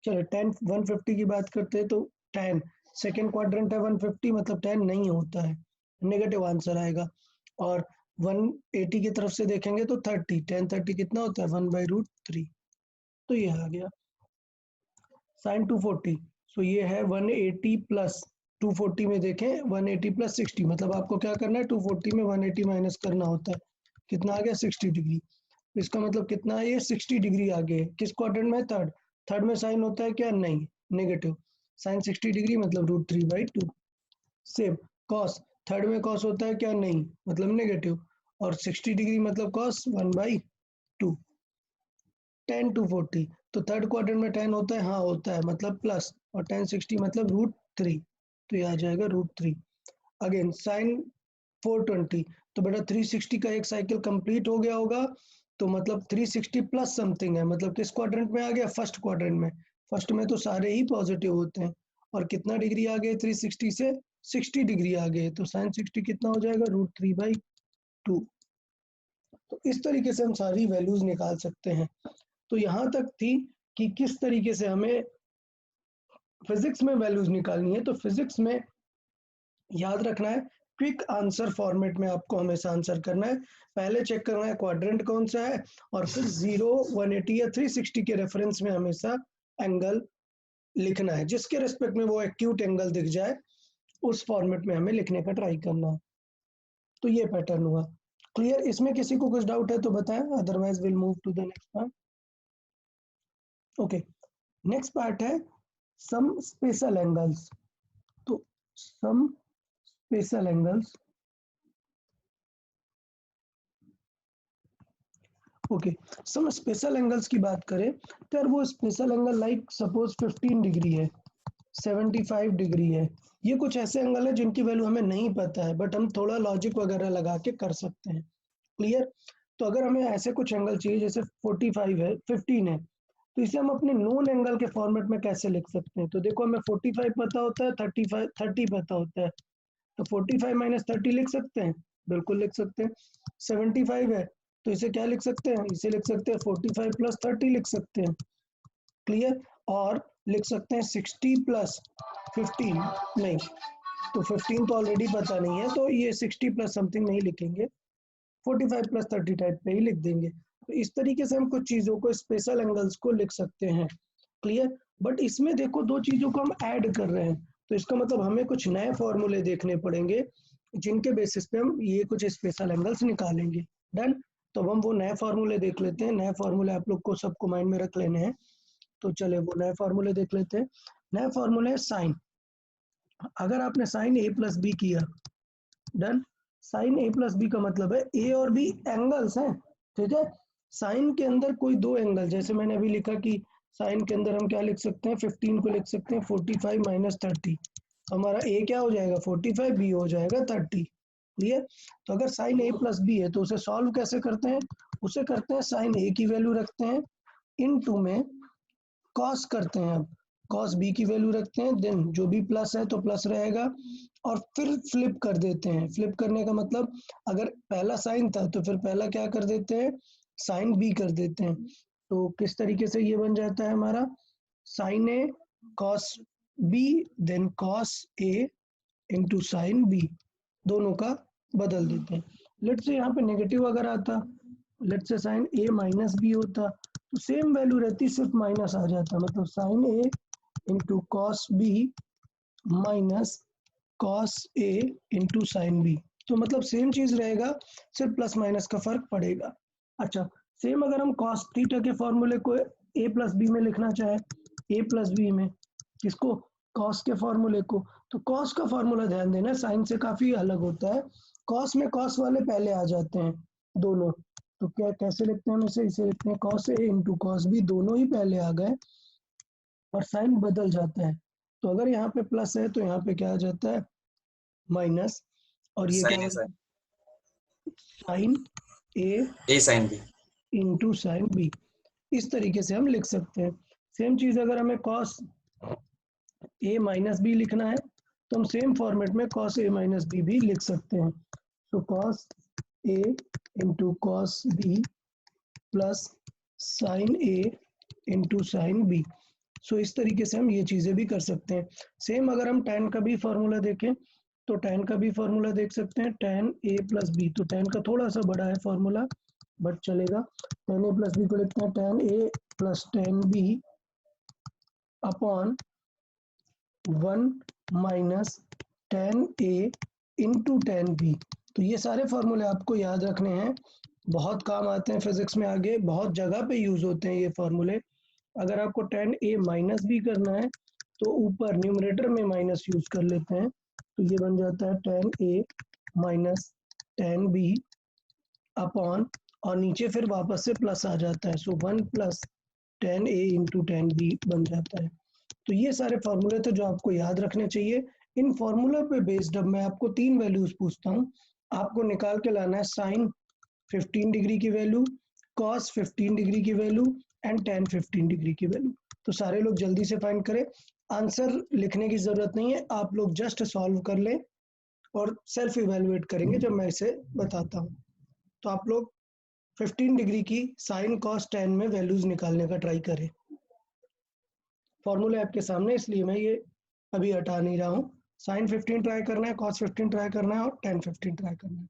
[SPEAKER 1] चलो 10 150 की बात करते हैं, तो 10 सेकेंड क्वाड्रेंट है 150 मतलब 10 नहीं होता है, नेगेटिव आंसर आएगा। और 180 की तरफ से देखेंगे तो 30, 10 30 कितना होता है 1/√3, तो ये आ गया। साइन 240, सो ये है 180 प्लस 240 में देखें 180 प्लस 60 मतलब आपको क्या करना है 240 में 180 माइनस करना होता है, कितना आ गया 60 डिग्री। इसका मतलब कितना है ये 60 डिग्री आगे है, किस क्वाड्रेंट में थर्ड, थर्ड में साइन होता है क्या नहीं नेगेटिव, साइन 60 डिग्री मतलब √3/2। सेम कॉस, थर्ड में कॉस होता है क्या नहीं मतलब नेगेटिव, और 60 डिग्री मतलब कॉस 1/2। 10 240, तो थर्ड क्वाड्रेंट में 10 होता है, हाँ होता है मतलब प्लस, और 10 60 मतलब √3, तो ये आ जाएगा √3। अगेन साइन 420, तो बेटा 360 का एक साइकिल कंप्लीट हो गया होगा, तो मतलब 360 प्लस समथिंग है मतलब किस क्वाड्रेंट में आ गया फर्स्ट क्वाड्रेंट में, फर्स्ट में तो सारे ही पॉजिटिव होते हैं। और कितना डिग्री आ गए 360 से 60 डिग्री आ गए, तो साइन 60 कितना हो जाएगा √3/2। तो इस तरीके से हम सारी वैल्यूज निकाल सकते हैं। तो यहाँ तक थी कि किस तरीके से हमें फिजिक्स में वैल्यूज निकालनी है। तो फिजिक्स में याद रखना है क्विक आंसर फॉर्मेट में आपको हमेशा आंसर करना है, पहले चेक करना है क्वाड्रेंट कौन सा है, और फिर 0 180 या 360 के रेफरेंस में हमेशा एंगल लिखना है, जिसके रेस्पेक्ट में वो एक्यूट एंगल दिख जाए उस फॉर्मेट में हमें लिखने का ट्राई करना है। तो ये पैटर्न हुआ क्लियर। इसमें किसी को कुछ डाउट है तो बताएं, otherwise will move to the next part. Okay, next part है सम स्पेशल एंगल्स। तो some special angles, okay, some special angles की बात करें तो यार वो special angle like suppose 15 degree है, 75 डिग्री है, ये कुछ ऐसे एंगल है जिनकी वैल्यू हमें नहीं पता है बट हम थोड़ा लॉजिक वगैरह लगा के कर सकते हैं, क्लियर। तो अगर हमें ऐसे कुछ एंगल चाहिए जैसे 45 है 15 है, तो इसे हम अपने नोन एंगल के फॉर्मेट में कैसे लिख सकते हैं। तो देखो हमें 45 पता होता है, 30 पता होता है, तो 45 माइनस 30 लिख सकते हैं, बिल्कुल लिख सकते हैं। 75 है तो इसे क्या लिख सकते हैं, इसे लिख सकते हैं 45 प्लस 30 लिख सकते हैं, क्लियर। और लिख सकते हैं 60 प्लस 15, नहीं तो 15 तो ऑलरेडी पता नहीं है, तो ये 60 प्लस समथिंग नहीं लिखेंगे, 45 प्लस 30 टाइप पे ही लिख देंगे। तो इस तरीके से हम कुछ चीज़ों को, स्पेशल एंगल्स को लिख सकते हैं। क्लियर? बट इसमें देखो दो चीज़ों को हम ऐड कर रहे हैं, तो इसका मतलब हमें कुछ नए फॉर्मूले देखने पड़ेंगे जिनके बेसिस पे हम ये कुछ स्पेशल एंगल्स निकालेंगे। डन? तो अब हम वो नए फॉर्मूले देख लेते हैं। नए फॉर्मूले आप लोग को सबको माइंड में रख लेने हैं, तो चले वो नए फॉर्मूले देख लेते हैं। नए फॉर्मूले है साइन। अगर आपने साइन ए प्लस बी किया, डन, साइन ए प्लस बी का मतलब है ए और बी एंगल्स हैं, ठीक है। साइन के अंदर कोई दो एंगल, जैसे मैंने अभी लिखा कि साइन के अंदर हम क्या लिख सकते हैं, 15 को लिख सकते हैं 45 माइनस 30, हमारा ए क्या हो जाएगा 45, बी हो जाएगा 30। क्लियर? तो अगर साइन ए प्लस बी है तो उसे सॉल्व कैसे करते हैं, उसे करते हैं साइन ए की वैल्यू रखते हैं इन टू में कॉस करते हैं, अब कॉस बी की वैल्यू रखते हैं, देन जो भी प्लस है तो प्लस रहेगा, और फिर फ्लिप कर देते हैं। फ्लिप करने का मतलब अगर पहला साइन था तो फिर पहला क्या कर देते हैं, साइन बी कर देते हैं। तो किस तरीके से ये बन जाता है हमारा sign A cos B, then cos A into sine B, दोनों का बदल देते हैं। लेट से यहाँ पे नेगेटिव अगर आता, लेट से साइन ए माइनस बी होता, तो सेम वैल्यू रहती, सिर्फ माइनस आ जाता, मतलब sine A into cos B minus cos A into sine B, तो मतलब सेम चीज रहेगा, सिर्फ प्लस माइनस का फर्क पड़ेगा। अच्छा, सेम अगर हम कॉस थीटा के फॉर्मूले को ए प्लस बी में लिखना चाहे, ए प्लस बी में किसको, कॉस के फॉर्मूले को, तो कॉस का फॉर्मूला ध्यान देना साइन से काफी अलग होता है। कॉस में कॉस वाले पहले आ जाते हैं दोनों, तो क्या कैसे लिखते हैं हम इसे लिखते हैं cos A into cos B, दोनों ही पहले आ गए और साइन बदल जाता है। तो अगर यहाँ पे प्लस है तो यहाँ पे क्या आ जाता है माइनस, और ये क्या
[SPEAKER 5] साइन
[SPEAKER 1] हो
[SPEAKER 5] ए
[SPEAKER 1] जाता है sine A
[SPEAKER 5] sine B.
[SPEAKER 1] Into sine B. इस तरीके से हम लिख सकते हैं। सेम चीज अगर हमें कॉस ए माइनस बी लिखना है तो हम सेम फॉर्मेट में कॉस ए माइनस बी भी लिख सकते हैं। तो cos A into cos B plus sine A into sine B. So इस तरीके से हम ये चीज़ें भी कर सकते हैं। सेम अगर हम tan का भी फॉर्मूला देखें तो tan का भी फॉर्मूला देख सकते हैं, tan a प्लस बी, तो tan का थोड़ा सा बड़ा है फॉर्मूला बट चलेगा। tan a प्लस बी को लिखते हैं tan a plus tan b upon 1 minus tan a into tan b। तो ये सारे फॉर्मूले आपको याद रखने हैं, बहुत काम आते हैं फिजिक्स में, आगे बहुत जगह पे यूज होते हैं ये फॉर्मूले। अगर आपको tan a माइनस बी करना है तो ऊपर न्यूमरेटर में माइनस यूज कर लेते हैं, तो ये बन जाता है tan a minus tan b upon, और नीचे फिर वापस से प्लस आ जाता है, सो 1 plus tan a into tan b बन जाता है। तो ये सारे फॉर्मूले थे जो आपको याद रखने चाहिए। इन फॉर्मूला पे बेस्ड अब मैं आपको तीन वैल्यूज पूछता हूँ, आपको निकाल के लाना है साइन 15 डिग्री की वैल्यू, कॉस 15 डिग्री की वैल्यू एंड tan 15 डिग्री की वैल्यू। तो सारे लोग जल्दी से फाइंड करें, आंसर लिखने की जरूरत नहीं है, आप लोग जस्ट सॉल्व कर लें और सेल्फ इवेलुएट करेंगे जब मैं इसे बताता हूँ। तो आप लोग 15 डिग्री की साइन कॉस tan में वैल्यूज निकालने का ट्राई करें। फॉर्मूला आपके सामने, इसलिए मैं ये अभी हटा नहीं रहा हूँ। साइन 15 ट्राई करना है, कॉस 15 ट्राई करना है और tan 15 ट्राई करना है।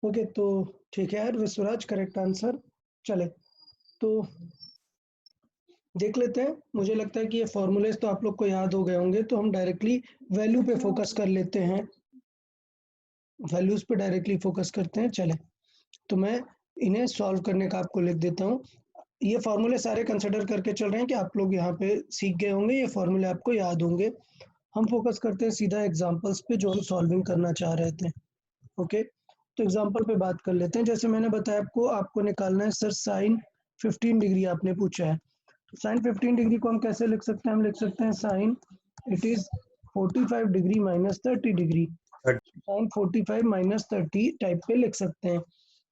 [SPEAKER 1] ओके, तो ठीक है यार विश्वराज, करेक्ट आंसर। चले तो देख लेते हैं। मुझे लगता है कि ये फॉर्मूलेस तो आप लोग को याद हो गए होंगे, तो हम डायरेक्टली वैल्यू पे फोकस कर लेते हैं, वैल्यूज पे डायरेक्टली फोकस करते हैं। चले तो मैं इन्हें सॉल्व करने का आपको लिख देता हूँ। ये फॉर्मूले सारे कंसिडर करके चल रहे हैं कि आप लोग यहाँ पे सीख गए होंगे, ये फॉर्मूले आपको याद होंगे। हम फोकस करते हैं सीधा एग्जांपल्स पे जो हम सॉल्विंग करना चाह रहे थे। ओके, तो एग्जांपल पे बात कर लेते हैं। जैसे मैंने बताया आपको निकालना है सर साइन 15 डिग्री आपने पूछा है। तो साइन 15 डिग्री को हम कैसे लिख सकते हैं? हम लिख सकते हैं sine it is 45 degree minus 30 degree, sine 45 minus 30 type पे लिख सकते हैं।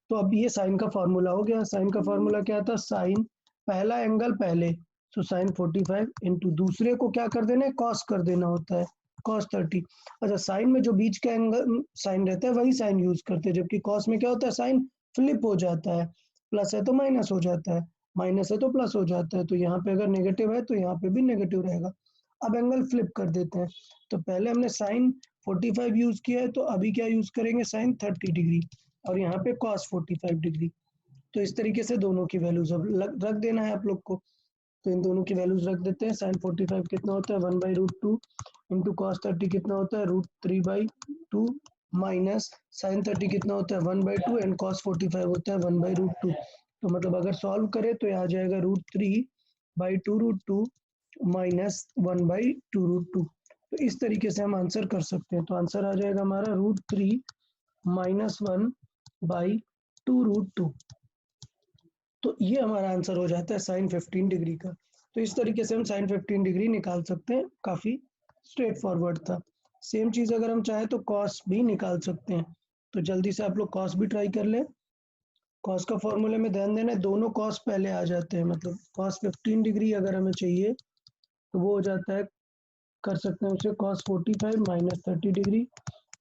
[SPEAKER 1] तो अब ये साइन का फॉर्मूला हो गया। साइन का फॉर्मूला क्या था? साइन पहला एंगल पहले, तो साइन 45 इंटू दूसरे को क्या कर देना है? कॉस कर देना होता है, कॉस 30। अच्छा, साइन में जो बीच का एंगल साइन रहता है वही साइन यूज करते हैं, जबकि कॉस में क्या होता है? साइन फ्लिप हो जाता है, प्लस है तो माइनस हो जाता है, माइनस है तो प्लस हो जाता है। तो यहाँ पे अगर नेगेटिव है तो यहाँ पे भी नेगेटिव रहेगा। अब एंगल फ्लिप कर देते हैं। तो पहले हमने साइन 45 यूज किया है, तो अभी क्या यूज करेंगे? साइन 30 डिग्री, और यहाँ पे कॉस 45 डिग्री। तो इस तरीके से दोनों की वैल्यूज अब रख देना है आप लोग को। तो इन दोनों की वैल्यूज रख देते हैं। साइन 45 कितना होता है? 1/√2 इंटू कॉस 30 कितना होता है? √3/2 माइनस साइन 30 कितना होता है? 1/2 एंड कॉस 45 होता है 1/√2। तो मतलब अगर सॉल्व करें तो आ जाएगा √3/2√2 माइनस 1/2√2। तो इस तरीके से हम आंसर कर सकते हैं। तो आंसर आ जाएगा हमारा √3 माइनस 1/2√2। तो ये हमारा आंसर हो जाता है साइन 15 डिग्री का। तो इस तरीके से हम साइन 15 डिग्री निकाल सकते हैं। काफी स्ट्रेट फॉरवर्ड था। सेम चीज अगर हम चाहे तो कॉस भी निकाल सकते हैं। तो जल्दी से आप लोग कॉस भी ट्राई कर लें। कॉस का फॉर्मूले में ध्यान देना है, दोनों कॉस पहले आ जाते हैं। मतलब कॉस 15 डिग्री अगर हमें चाहिए तो वो हो जाता है, कर सकते हैं उसे कॉस 45 माइनस 30 डिग्री।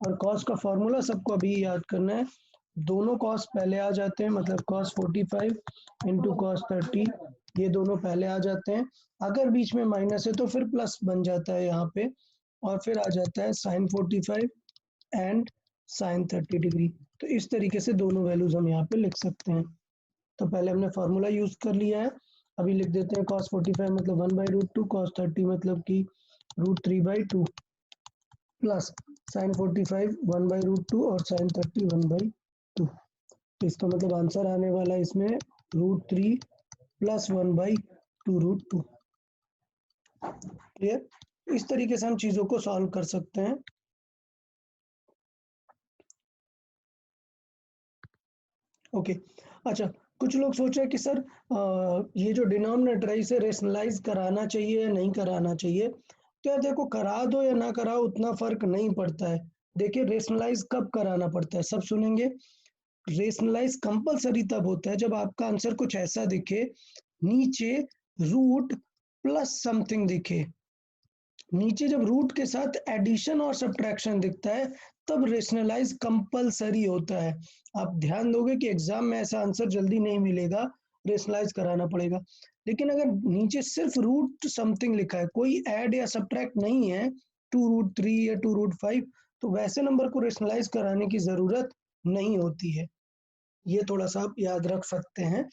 [SPEAKER 1] और कॉस का फॉर्मूला सबको अभी याद करना है, दोनों कॉस पहले आ जाते हैं। मतलब cos 45 इंटू कॉस 30, ये दोनों पहले आ जाते हैं। अगर बीच में माइनस है तो फिर प्लस बन जाता है यहाँ पे, और फिर आ जाता है साइन 45 एंड साइन 30 डिग्री। तो इस तरीके से दोनों वैल्यूज हम यहाँ पे लिख सकते हैं। तो पहले हमने फॉर्मूला यूज कर लिया है, अभी लिख देते हैं cos 45 मतलब 1/√2, cos 30 मतलब कि √3/2 प्लस साइन 45 1/√2 और साइन 30 1/2। तो इसका मतलब आंसर आने वाला है इसमें √3 प्लस 1/2√2। क्लियर? इस तरीके से हम चीजों को सॉल्व कर सकते हैं। ओके, अच्छा, कुछ लोग सोच रहे हैं कि सर ये जो डिनोमिनेटर है इसे रेशनलाइज कराना चाहिए या नहीं कराना चाहिए। तो यार देखो, करा दो या ना कराओ उतना फर्क नहीं पड़ता है। देखिए, रेशनलाइज कब कराना पड़ता है सब सुनेंगे। रेशनलाइज कंपलसरी तब होता है जब आपका आंसर कुछ ऐसा दिखे, नीचे रूट प्लस समथिंग दिखे। नीचे जब रूट के साथ एडिशन और सब्ट्रैक्शन दिखता है तब रेशनलाइज कंपलसरी होता है। आप ध्यान दोगे कि एग्जाम में ऐसा आंसर जल्दी नहीं मिलेगा, रेशनलाइज कराना पड़ेगा। लेकिन अगर नीचे सिर्फ रूट समथिंग लिखा है, कोई ऐड या सब्ट्रैक्ट नहीं है, 2√3 या 2√5, तो वैसे नंबर को रेशनलाइज कराने की जरूरत नहीं होती है। ये थोड़ा सा आप याद रख सकते हैं।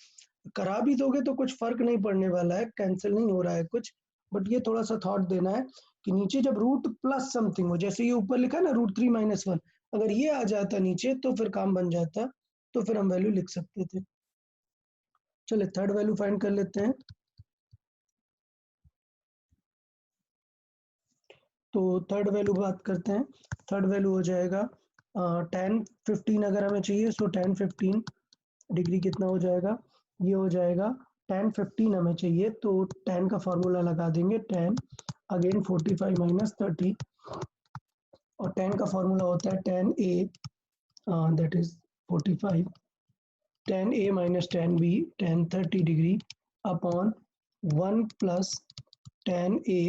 [SPEAKER 1] करा भी दोगे तो कुछ फर्क नहीं पड़ने वाला है, कैंसिल नहीं हो रहा है कुछ। बट ये थोड़ा सा थॉट देना है कि नीचे जब रूट प्लस समथिंग हो, जैसे ये ऊपर लिखा है ना √3 - 1, अगर ये आ जाता नीचे तो फिर काम बन जाता, तो फिर हम वैल्यू लिख सकते थे। चलिए थर्ड वैल्यू फाइंड कर लेते हैं। तो थर्ड वैल्यू बात करते हैं। थर्ड वैल्यू हो जाएगा tan 15 अगर हमें चाहिए, सो tan 15 डिग्री कितना हो जाएगा? ये हो जाएगा tan 15 हमें चाहिए, तो tan का फॉर्मूला लगा देंगे, tan अगेन 45 - 30 और tan का फॉर्मूला होता है tan A that is 45 tan A minus tan B tan 30 degree upon 1 plus tan A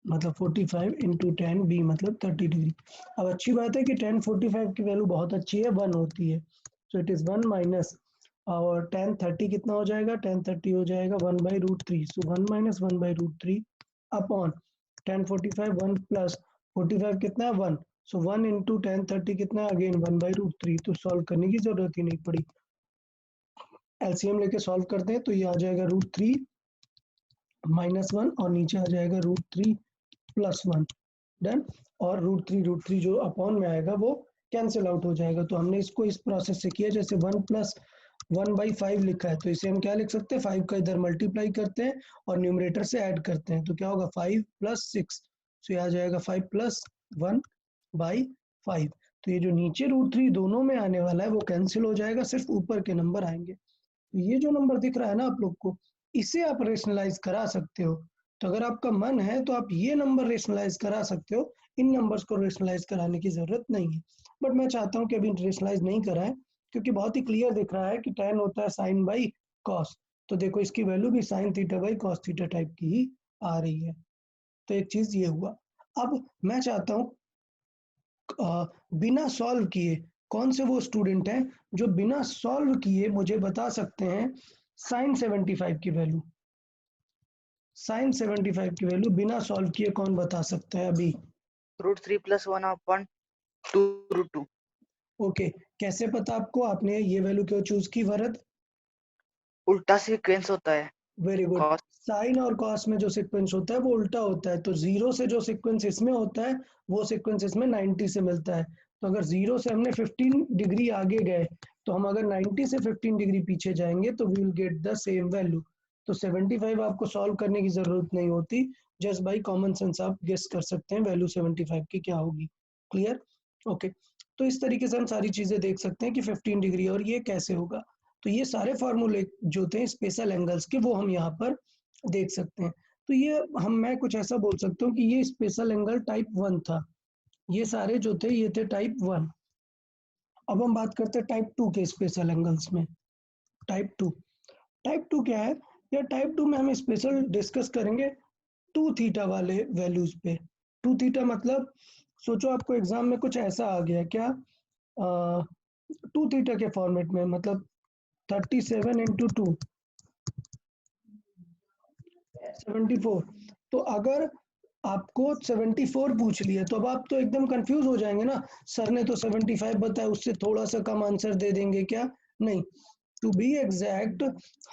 [SPEAKER 1] मतलब 45 इंटू tan B मतलब 30 डिग्री। अब अच्छी बात है कि tan 45 की वैल्यू बहुत अच्छी है, 1 होती है, सो इट इज़ 1 माइनस और tan 30 कितना हो जाएगा, tan 30 हो जाएगा 1/√3, सो 1 माइनस 1/√3 अपॉन tan 45 1 प्लस 45 कितना है 1, सो 1 इंटू tan 30 कितना है अगेन 1/√3, तो सॉल्व करने की जरूरत ही नहीं पड़ी। एलसीएम लेके सॉल्व करते हैं तो ये आ जाएगा √3 -1 और नीचे आ जाएगा √3 + 1 डन। और √3 जो अपॉन में आएगा वो कैंसिल आउट हो जाएगा। तो हमने इसको इस प्रोसेस से किया, जैसे 1 + 1/5 लिखा है तो इसे हम क्या लिख सकते हैं, 5 का इधर मल्टीप्लाई करते हैं और न्यूमरेटर से ऐड करते हैं तो क्या होगा 5 + 6, सो ये आ जाएगा 5 + 1/5। तो ये जो नीचे √3 दोनों में आने वाला है वो कैंसिल हो जाएगा, सिर्फ ऊपर के नंबर आएंगे। तो ये जो नंबर दिख रहा है ना आप लोग को, इसे आप रेशनलाइज करा सकते हो। तो अगर आपका मन है तो आप ये नंबर रेशनलाइज करा सकते हो, इन नंबर्स को रेशनलाइज कराने की जरूरत नहीं है। बट मैं चाहता हूँ कि अभी रेशनलाइज नहीं कराएं क्योंकि बहुत ही क्लियर दिख रहा है कि tan होता है sin बाई cos। तो देखो इसकी वैल्यू भी sin theta by cos theta type की ही आ रही है। तो एक चीज ये हुआ। अब मैं चाहता हूँ बिना सॉल्व किए कौन से वो स्टूडेंट हैं जो बिना सॉल्व किए मुझे बता सकते हैं sin 75 की वैल्यू। sin 75 की वैल्यू बिना सॉल्व किए कौन बता सकता है अभी?
[SPEAKER 2] √3 + 1 upon 2√2।
[SPEAKER 1] ओके, कैसे पता आपको? आपने ये वैल्यू क्यों चूज की भरत?
[SPEAKER 2] उल्टा सीक्वेंस होता है।
[SPEAKER 1] Very good.
[SPEAKER 2] cos
[SPEAKER 1] साइन और कॉस में जो सीक्वेंस होता है वो उल्टा होता है, तो 0 से जो सीक्वेंस इसमें होता है वो सीक्वेंस इसमें 90 से मिलता है। तो अगर 0 से हमने 15 डिग्री आगे गए तो हम अगर 90 से 15 डिग्री पीछे जाएंगे तो we will get the same value. तो 75 आपको सॉल्व करने की जरूरत नहीं होती, जस्ट बाई कॉमन सेंस आप गेस कर सकते हैं वैल्यू 75 की क्या होगी। क्लियर? ओके, तो इस तरीके से हम सारी चीजें देख सकते हैं कि 15 डिग्री और ये कैसे होगा। तो ये सारे फार्मूले जो थे स्पेशल एंगल्स के वो हम यहाँ पर देख सकते हैं। तो ये मैं कुछ ऐसा बोल सकता हूँ कि ये स्पेशल एंगल टाइप 1 था, ये सारे जो थे ये थे टाइप 1। अब हम बात करते हैं टाइप 2 के स्पेशल एंगल्स में। टाइप 2 क्या है? या टाइप 2 में हम स्पेशल डिस्कस करेंगे 2 थीटा वाले वैल्यूज पे। 2 थीटा मतलब सोचो आपको एग्जाम में कुछ ऐसा आ गया क्या 2 थीटा के फॉर्मेट में, मतलब 37 इंटू 2 74। तो अगर आपको 74 पूछ लिया तो अब आप तो एकदम कंफ्यूज हो जाएंगे ना, सर ने तो 75 बताया, उससे थोड़ा सा कम आंसर दे देंगे क्या? नहीं, टू बी एग्जैक्ट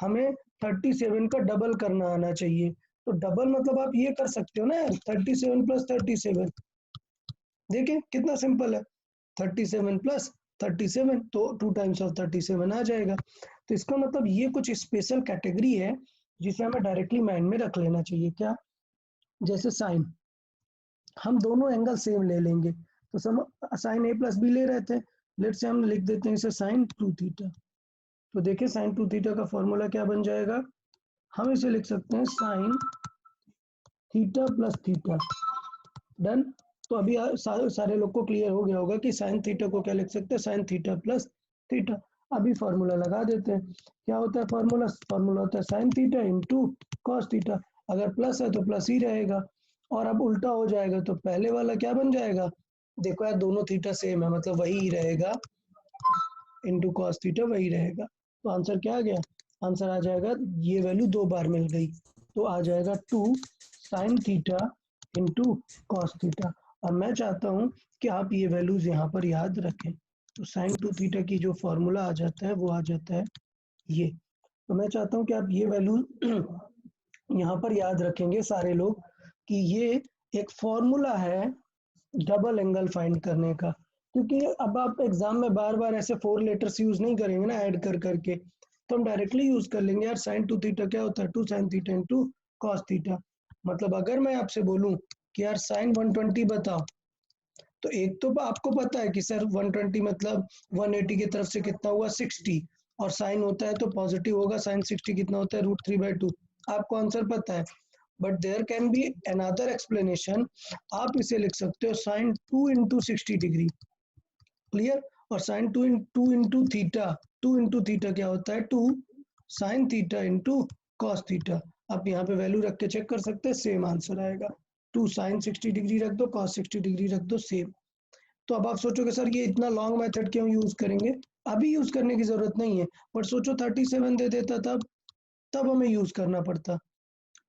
[SPEAKER 1] हमें 37 का डबल करना आना चाहिए। तो डबल मतलब आप ये कर सकते हो ना यार, 37 + 37। देखिए कितना सिंपल है, 37 + 37 तो 2 टाइम्स ऑफ 37 आ जाएगा। तो इसका मतलब ये कुछ स्पेशल कैटेगरी है जिसे हमें डायरेक्टली माइंड में रख लेना चाहिए। क्या? जैसे साइन, हम दोनों एंगल सेम ले लेंगे तो सम साइन A + B ले रहे थे, लेट से हम लिख देते हैं इसे sin 2 थीटा। तो देखिए sin 2 थीटा का फॉर्मूला क्या बन जाएगा, हम इसे लिख सकते हैं sin थीटा + थीटा। डन। तो अभी सारे लोग को क्लियर हो गया होगा कि sin थीटा को क्या लिख सकते हैं, sin थीटा + थीटा। अभी फॉर्मूला लगा देते हैं। क्या होता है फॉर्मूला? फॉर्मूला होता है sin theta into cos theta. अगर प्लस है तो प्लस ही रहेगा, और अब उल्टा हो जाएगा तो पहले वाला क्या बन जाएगा? देखो यार दोनों थीटा सेम है मतलब वही ही रहेगा, इंटू कॉस थीटा वही रहेगा। तो आंसर क्या आ गया? आंसर आ जाएगा, ये वैल्यू 2 बार मिल गई तो आ जाएगा 2 sin theta into cos theta. और मैं चाहता हूँ कि आप ये वैल्यूज यहाँ पर याद रखें। तो sin 2 थीटा की जो फॉर्मूला आ जाता है वो आ जाता है ये। तो मैं चाहता हूँ कि आप ये वैल्यू यहाँ पर याद रखेंगे सारे लोग कि ये एक फॉर्मूला है डबल एंगल फाइंड करने का, क्योंकि अब आप एग्जाम में बार बार ऐसे 4 लेटर्स यूज नहीं करेंगे ना ऐड कर करके, तो हम डायरेक्टली यूज कर लेंगे यार sin 2 थीटा क्या होता है 2 sin theta into cos theta. मतलब अगर मैं आपसे बोलूं कि यार sin 120 बताओ, तो एक तो आपको पता है कि सर 120 मतलब 180 की तरफ से कितना हुआ 60, और साइन होता है तो पॉजिटिव होगा, sin 60 कितना होता है √3/2, आपको आंसर पता है। But there can be another explanation. आप इसे लिख सकते हो साइन 2 इंटू 60 डिग्री, क्लियर। और sine 2 into theta, 2 into theta क्या होता है 2 sine theta into cos theta. आप यहाँ पे वैल्यू रख के चेक कर सकते हैं, सेम आंसर आएगा। 2 साइन 60 डिग्री रख दो, कॉस 60 डिग्री रख दो, सेम। तो अब आप सोचोगे सर ये इतना लॉन्ग मेथड क्यों यूज करेंगे, अभी यूज करने की जरूरत नहीं है, बट सोचो 37 दे देता तब हमें यूज करना पड़ता,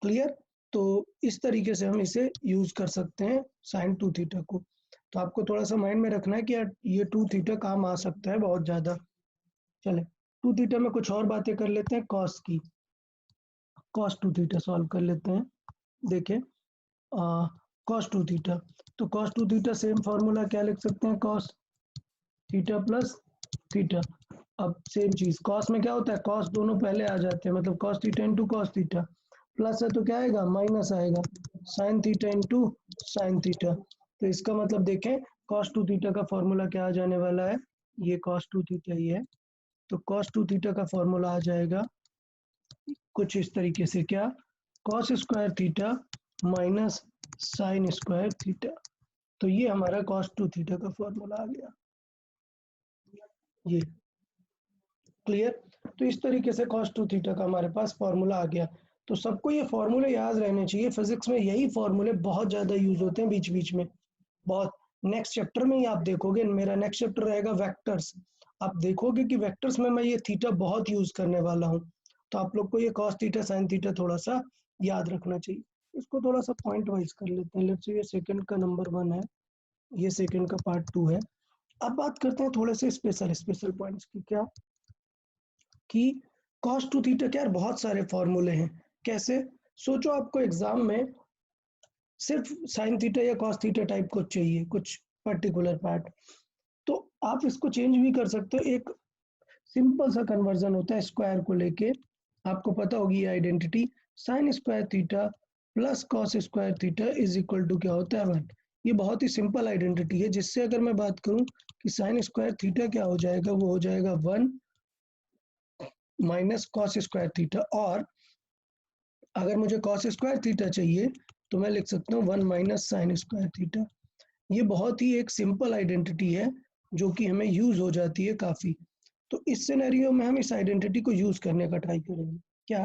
[SPEAKER 1] क्लियर। तो इस तरीके से हम इसे यूज कर सकते हैं साइन 2 थीटा को। तो आपको थोड़ा सा माइंड में रखना है कि यार ये 2 थीटा काम आ सकता है बहुत ज्यादा। चले 2 थीटा में कुछ और बातें कर लेते हैं, कॉस की। कॉस 2 थीटा सॉल्व कर लेते हैं। देखें कॉस 2 थीटा, तो कॉस 2 थीटा सेम फॉर्मूला क्या लिख सकते हैं, कॉस थीटा प्लस थीटा। अब सेम चीज कॉस में क्या होता है, कॉस दोनों पहले आ जाते हैं, मतलब cos theta into cos theta, plus है तो क्या आएगा माइनस आएगा, sign theta into sine theta. तो इसका मतलब देखें कॉस 2 थीटा का फॉर्मूला क्या आ जाने वाला है, ये कॉस 2 थीटा ही है, तो कॉस 2 थीटा का फॉर्मूला आ जाएगा कुछ इस तरीके से, क्या cos square theta minus sign square theta. तो ये हमारा कॉस 2 थीटा का फॉर्मूला आ गया, ये क्लियर। तो इस तरीके से cos 2 थीटा का हमारे पास फॉर्मूला आ गया। तो सबको ये फॉर्मूले याद रहने चाहिए, फिजिक्स में यही फॉर्मूले बहुत ज्यादा यूज होते हैं बीच बीच में, बहुत। नेक्स्ट चैप्टर में ही आप देखोगे, मेरा नेक्स्ट चैप्टर रहेगा वेक्टर्स, आप देखोगे कि वेक्टर्स में मैं ये थीटा बहुत यूज करने वाला हूँ। तो आप लोग को ये cos थीटा साइन थीटा थोड़ा सा याद रखना चाहिए। इसको थोड़ा सा पॉइंट वाइज कर लेते हैं। लेट्स से ये सेकंड का नंबर 1 है, ये सेकंड का पार्ट 2 है। अब बात करते हैं थोड़े से स्पेशल पॉइंट्स की, क्या कि cos 2 थीटा के यार बहुत सारे फॉर्मूले हैं। कैसे, सोचो आपको एग्जाम में सिर्फ साइन थीटा या cos थीटा टाइप को चाहिए कुछ पर्टिकुलर पार्ट, तो आप इसको चेंज भी कर सकते हो। एक सिंपल सा कन्वर्जन होता है स्क्वायर को लेके, आपको पता होगी ये identity, sine square theta plus cos square theta is equal to क्या होता है 1। ये बहुत ही सिंपल आइडेंटिटी है, जिससे अगर मैं बात करूं कि साइन स्क्वायर थीटा क्या हो जाएगा, वो हो जाएगा 1 माइनस कॉस स्क्वायर थीटा। और अगर मुझे कॉस स्क्वायर थीटा चाहिए तो मैं लिख सकता हूँ 1 माइनस साइन स्क्वायर थीटा। ये बहुत ही एक सिंपल आइडेंटिटी है जो कि हमें यूज हो जाती है काफी। तो इस सिनेरियो में हम इस आइडेंटिटी को यूज करने का ट्राई करेंगे, क्या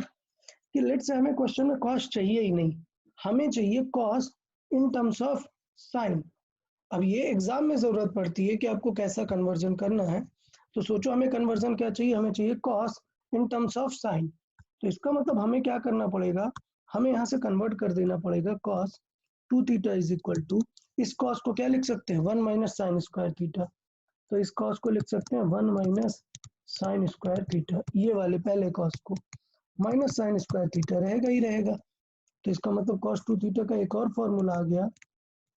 [SPEAKER 1] कि लेट्स से हमें क्वेश्चन में कॉस चाहिए ही नहीं, हमें चाहिए cos in terms of sine. अब ये एग्जाम में जरूरत पड़ती है कि आपको कैसा कन्वर्जन करना है। तो सोचो हमें कन्वर्जन क्या चाहिए, हमें चाहिए cos in terms of sine. तो इसका मतलब हमें क्या करना पड़ेगा, हमें यहाँ से कन्वर्ट कर देना पड़ेगा cos 2 theta is equal to, इस कॉस को क्या लिख सकते हैं 1 माइनस साइन स्क्वायर थीटा। तो इस कॉस को लिख सकते हैं 1 माइनस साइन स्क्वायर थीटा, ये वाले पहले कॉस को, माइनस साइन स्क्वायर थीटा रहेगा ही रहेगा। तो इसका मतलब cos 2 थीटा का एक और फॉर्मूला आ गया,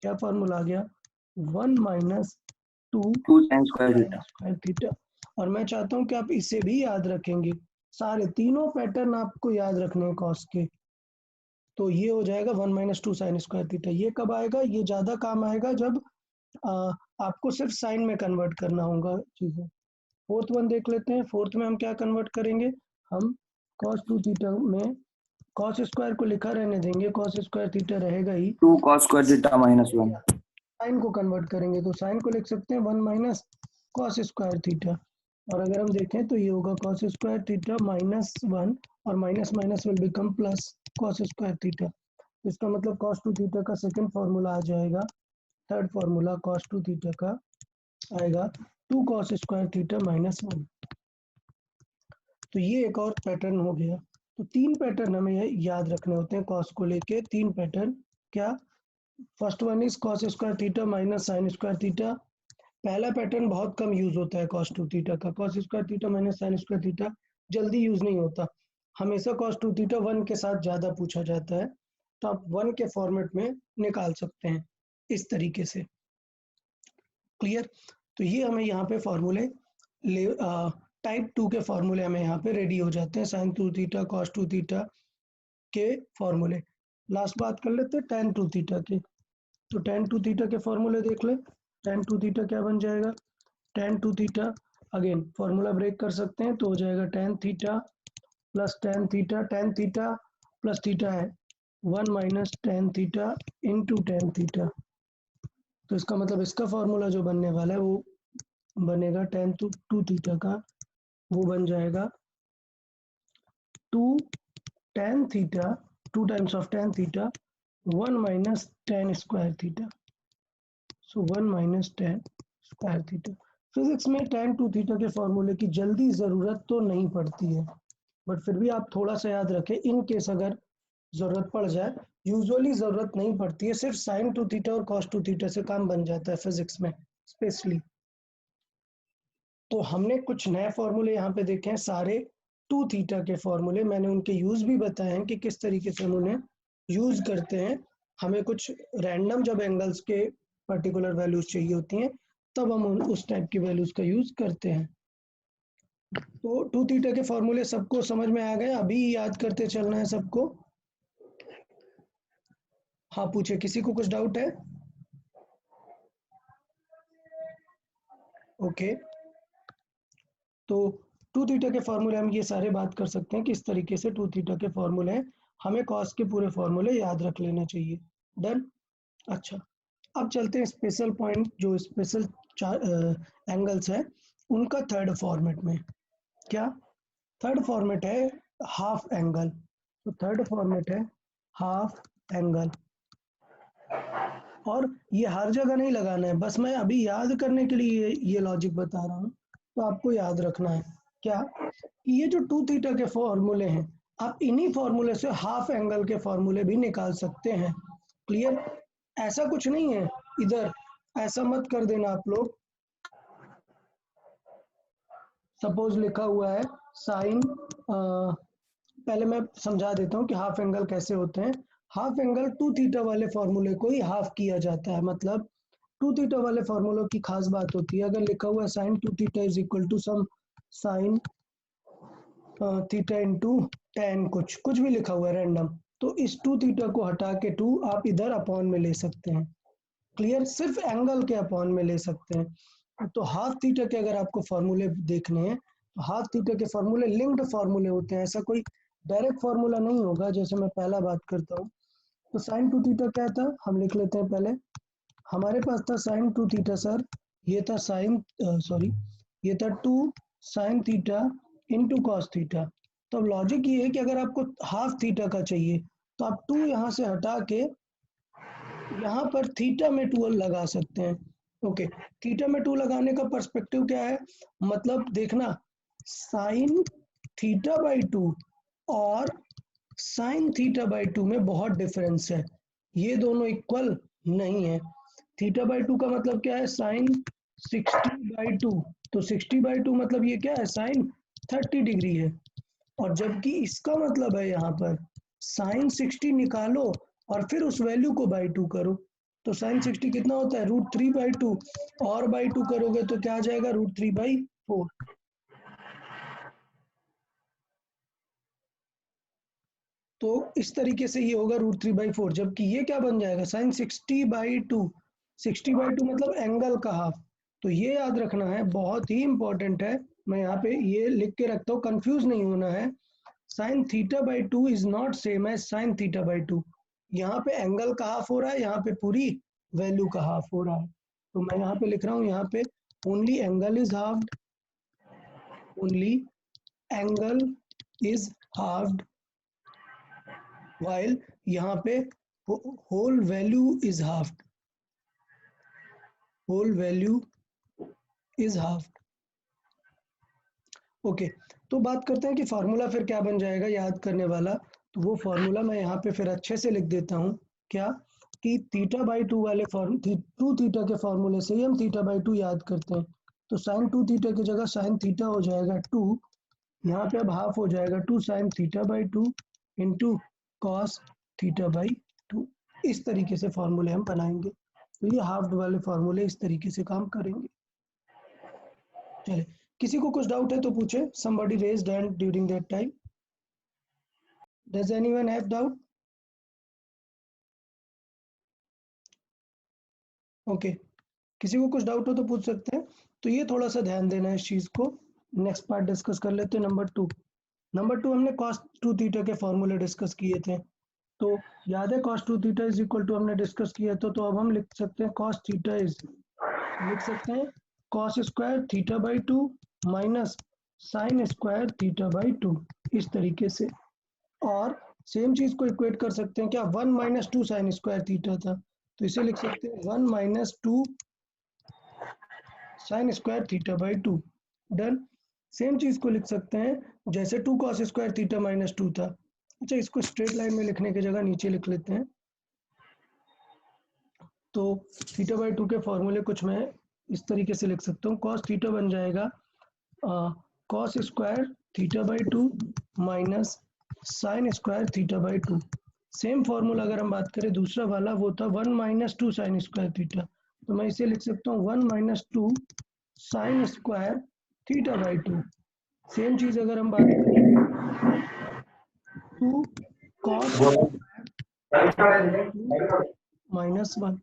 [SPEAKER 1] क्या फॉर्मूला आ गया 1 माइनस 2
[SPEAKER 5] साइन स्क्वायर
[SPEAKER 1] थीटा। और मैं चाहता हूं कि आप इसे भी याद रखेंगे, सारे तीनों पैटर्न आपको याद रखने हैं कॉस के। तो ये हो जाएगा 1 माइनस 2 साइन स्क्वायर थीटा। ये कब आएगा, ये ज्यादा काम आएगा जब आपको सिर्फ साइन में कन्वर्ट करना होगा चीजें। फोर्थ वन देख लेते हैं, फोर्थ में हम क्या कन्वर्ट करेंगे, हम cos 2 थीटा में cos स्क्वायर को लिखा रहने देंगे, cos स्क्वायर थीटा रहेगा ही,
[SPEAKER 5] 2 cos square theta minus 1,
[SPEAKER 1] sine को कन्वर्ट करेंगे तो साइन को लिख सकते हैं 1 माइनस cos स्क्वायर थीटा। और अगर हम देखें तो ये होगा cos स्क्वायर थीटा माइनस 1, और minus minus will become plus cos square theta. इसका मतलब cos 2 थीटा का सेकंड फॉर्मूला आ जाएगा, थर्ड फॉर्मूला cos 2 थीटा का आएगा 2 cos स्क्वायर थीटा माइनस 1। तो ये एक और पैटर्न हो गया। तो 3 पैटर्न हमें याद रखने होते हैं कॉस को लेके, 3 पैटर्न, क्या first one is cos square theta minus sign square theta. पहला पैटर्न बहुत कम यूज होता है cos 2 थीटा का, cos square theta minus sign square theta जल्दी यूज नहीं होता, हमेशा cos 2 थीटा 1 के साथ ज्यादा पूछा जाता है। तो आप 1 के फॉर्मेट में निकाल सकते हैं इस तरीके से, क्लियर। तो ये हमें यहाँ पे फॉर्मूले टाइप 2 के फॉर्मूले हमें यहाँ पे रेडी हो जाते हैं, साइन 2 थीटा cos 2 थीटा के फॉर्मूले। लास्ट बात कर लेते हैं tan 2 थीटा के। तो tan 2 थीटा के फॉर्मूले देख ले, tan 2 थीटा क्या बन जाएगा, tan 2 theta again formula break कर सकते हैं तो हो जाएगा tan theta plus tan theta, tan theta plus theta है 1 minus tan theta into tan theta. तो इसका मतलब इसका फॉर्मूला जो बनने वाला है वो बनेगा टेन टू थीटा का, वो बन जाएगा 2 tan theta 2 times of tan theta 1 minus tan square theta. So 1 minus tan square theta. Physics में tan 2 थीटा के फॉर्मूले की जल्दी ज़रूरत तो नहीं पड़ती है, बट फिर भी आप थोड़ा सा याद रखें इन केस अगर ज़रूरत पड़ जाए। यूजुअली ज़रूरत नहीं पड़ती है, सिर्फ sin 2 थीटा और cos 2 थीटा से काम बन जाता है फिजिक्स में स्पेशली। तो हमने कुछ नए फॉर्मूले यहाँ पे देखे हैं, सारे 2 थीटा के फॉर्मूले। मैंने उनके यूज भी बताए हैं कि किस तरीके से हम उन्हें यूज करते हैं। हमें कुछ रैंडम जब एंगल्स के पर्टिकुलर वैल्यूज चाहिए होती हैं तब हम उस टाइप की वैल्यूज का यूज करते हैं। तो 2 थीटा के फॉर्मूले सबको समझ में आ गए, अभी याद करते चलना है सबको। हाँ पूछे, किसी को कुछ डाउट है? ओके, तो 2 थीटा के फॉर्मूले हम ये सारे बात कर सकते हैं कि इस तरीके से 2 थीटा के फॉर्मूले हैं, हमें कॉस के पूरे फॉर्मूले याद रख लेना चाहिए। डन। अच्छा, अब चलते हैं स्पेशल पॉइंट, जो स्पेशल एंगल्स है उनका थर्ड फॉर्मेट में। क्या थर्ड फॉर्मेट है? Half angle. तो थर्ड फॉर्मेट है हाफ एंगल, और ये हर जगह नहीं लगाना है, बस मैं अभी याद करने के लिए ये लॉजिक बता रहा हूँ, तो आपको याद रखना है क्या कि ये जो 2 थीटा के फॉर्मूले हैं, आप इन्हीं फॉर्मूले से हाफ एंगल के फॉर्मूले भी निकाल सकते हैं। क्लियर? ऐसा कुछ नहीं है, इधर ऐसा मत कर देना आप लोग। सपोज लिखा हुआ है साइन, पहले मैं समझा देता हूँ कि हाफ एंगल कैसे होते हैं। हाफ एंगल 2 थीटा वाले फॉर्मूले को ही हाफ किया जाता है, मतलब 2 थीटा वाले फॉर्मूलों की खास बात होती है, अगर लिखा हुआ है sine 2 theta is equal to some sine theta into tan, कुछ भी लिखा हुआ है रैंडम, तो इस 2 थीटा को हटा के 2 आप इधर अपॉन में ले सकते हैं। क्लियर? सिर्फ एंगल के अपॉन में ले सकते हैं। तो हाफ थीटा के अगर आपको फॉर्मूले देखने हैं तो हाफ थीटा के फॉर्मूले लिंक्ड फॉर्मूले होते हैं, ऐसा कोई डायरेक्ट फॉर्मूला नहीं होगा। जैसे मैं पहला बात करता हूँ, तो साइन 2 थीटा क्या था, हम लिख लेते हैं पहले। हमारे पास था साइन 2 थीटा सर, ये था साइन ये था 2 sine theta into cos theta. तो अब लॉजिक ये है कि अगर आपको हाफ थीटा का चाहिए तो आप 2 यहाँ से हटा के यहाँ पर थीटा में 2 लगा सकते हैं। ओके, थीटा में 2 लगाने का पर्सपेक्टिव क्या है, मतलब देखना साइन थीटा बाई 2 और साइन थीटा बाई 2 में बहुत डिफरेंस है, ये दोनों इक्वल नहीं है। थीटा बाई 2 का मतलब क्या है, साइन 60 बाई 2, तो 60 बाई 2 मतलब ये क्या है, साइन 30 डिग्री है। और जबकि इसका मतलब है यहाँ पर साइन 60 निकालो और फिर उस वैल्यू को बाई 2 करो, तो साइन 60 कितना होता है, √3 बाई 2, और बाई 2 करोगे तो क्या आ जाएगा, √3 बाई 4। तो इस तरीके से ये होगा √3 बाई 4, जबकि ये क्या बन जाएगा, साइन 60 बाई 2। 60 बाई 2 मतलब एंगल का हाफ। तो ये याद रखना है, बहुत ही इंपॉर्टेंट है, मैं यहाँ पे ये लिख के रखता हूँ, कंफ्यूज नहीं होना है। Sine theta by 2 is not same as sine theta by 2। यहाँ पे एंगल का हाफ हो रहा है, यहाँ पे पूरी वैल्यू का हाफ हो रहा है। तो मैं यहाँ पे लिख रहा हूँ, यहाँ पे only angle is halved, only angle is halved, while यहाँ पे whole value is halved, whole value is halved। Okay, तो बात करते हैं कि फार्मूला फिर क्या बन जाएगा याद करने वाला। तो वो फार्मूला मैं यहाँ पे फिर अच्छे से लिख देता हूँ, क्या कि थीटा बाई 2 वाले 2 थीटा के फॉर्मूले से ही हम थीटा बाई 2 याद करते हैं। तो साइन 2 थीटा की जगह साइन थीटा हो जाएगा 2, यहाँ पे अब हाफ हो जाएगा 2 sine theta by 2 into cos theta by 2। इस तरीके से फॉर्मूले हम बनाएंगे। तो ये हाफ वाले फॉर्मूले इस तरीके से काम करेंगे। चलिए, किसी को कुछ डाउट है तो पूछे। somebody raised hand during that time. Does anyone have doubt? Okay, किसी को कुछ डाउट हो तो पूछ सकते हैं। तो ये थोड़ा सा ध्यान देना है इस चीज को। नेक्स्ट पार्ट डिस्कस कर लेते हैं, नंबर 2। नंबर 2 हमने cos 2 थीटा के फॉर्मूले डिस्कस किए थे। तो याद है cos 2 theta is equal to हमने डिस्कस किया था, तो अब हम लिख सकते हैं cos थीटा इज, लिख सकते हैं cos square theta by 2 minus sign square theta by 2, इस तरीके से। और सेम चीज को इक्वेट कर सकते हैं क्या, 1 माइनस 2 साइन स्क्वायर थीटा था, तो इसे लिख सकते हैं 1 minus 2 sine square theta by 2। Done. Same चीज को लिख सकते हैं जैसे 2 कॉस स्क्वायर थीटा माइनस 2 था। अच्छा, इसको स्ट्रेट लाइन में लिखने की जगह नीचे लिख लेते हैं। तो थीटा बाई 2 के फॉर्मूले कुछ मैं इस तरीके से लिख सकता हूँ, कॉस थीटा बन जाएगा cos square theta by 2 minus sign square theta by 2। Same formula अगर हम बात करें दूसरा वाला, वो था 1 माइनस 2 साइन स्क्वायर थीटा, तो मैं इसे लिख सकता हूँ 1 minus 2 sine square theta by 2। Same चीज अगर हम बात करें 2 कॉस माइनस 1।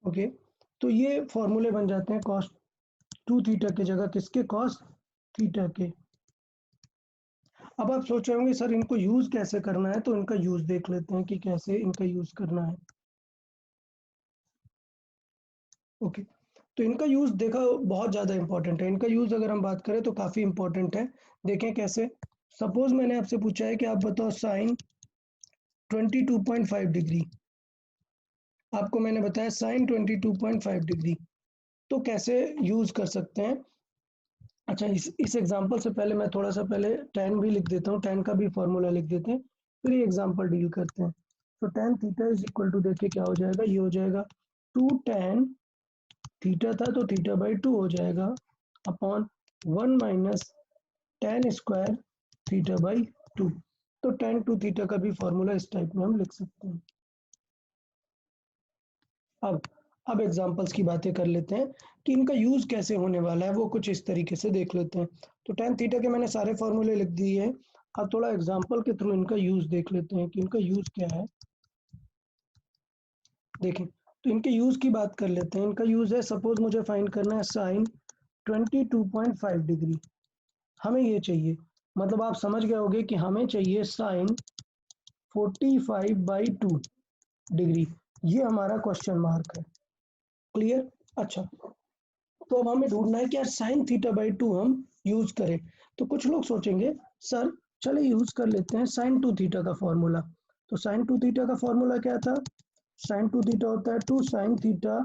[SPEAKER 1] ओके, तो ये फॉर्मूले बन जाते हैं कॉस 2 थीटा की जगह किसके, कॉस थीटा के। अब आप सोच रहे होंगे सर इनको यूज कैसे करना है, तो इनका यूज देख लेते हैं कि कैसे इनका यूज करना है। ओके, तो इनका यूज देखा बहुत ज़्यादा इंपॉर्टेंट है। इनका यूज अगर हम बात करें तो काफ़ी इंपॉर्टेंट है। देखें कैसे, सपोज मैंने आपसे पूछा है कि आप बताओ साइन 22.5 डिग्री, आपको मैंने बताया साइन 22.5 डिग्री, तो कैसे यूज कर सकते हैं। अच्छा, इस एग्जांपल से पहले मैं थोड़ा सा पहले tan भी लिख देता हूँ, tan का भी फॉर्मूला लिख देते हैं, फिर ये एग्जांपल डील करते हैं। तो tan theta is equal to, देखिए क्या हो जाएगा, ये हो जाएगा 2 tan थीटा था तो थीटा बाई 2 हो जाएगा upon 1 minus tan square theta by 2। तो tan 2 थीटा का भी फॉर्मूला इस टाइप में हम लिख सकते हैं। अब एग्जांपल्स की बातें कर लेते हैं कि इनका यूज कैसे होने वाला है, वो कुछ इस तरीके से देख लेते हैं। तो tan थीटा के मैंने सारे फॉर्मूले लिख दिए हैं। अब थोड़ा एग्जांपल के थ्रू इनका यूज देख लेते हैं कि इनका यूज क्या है। देखें, तो इनके यूज की बात कर लेते हैं। इनका यूज है, सपोज मुझे फाइंड करना है साइन 22.5 डिग्री, हमें ये चाहिए, मतलब आप समझ गए होंगे कि हमें चाहिए साइन 45/2 डिग्री, ये हमारा क्वेश्चन मार्क है। क्लियर। अच्छा, तो अब हमें ढूंढना है कि यार साइन थीटा बाई 2 हम यूज करें। तो कुछ लोग सोचेंगे सर चलिए यूज कर लेते हैं साइन 2 थीटा का फॉर्मूला। तो साइन 2 थीटा का फॉर्मूला क्या था, साइन 2 थीटा होता है 2 sine theta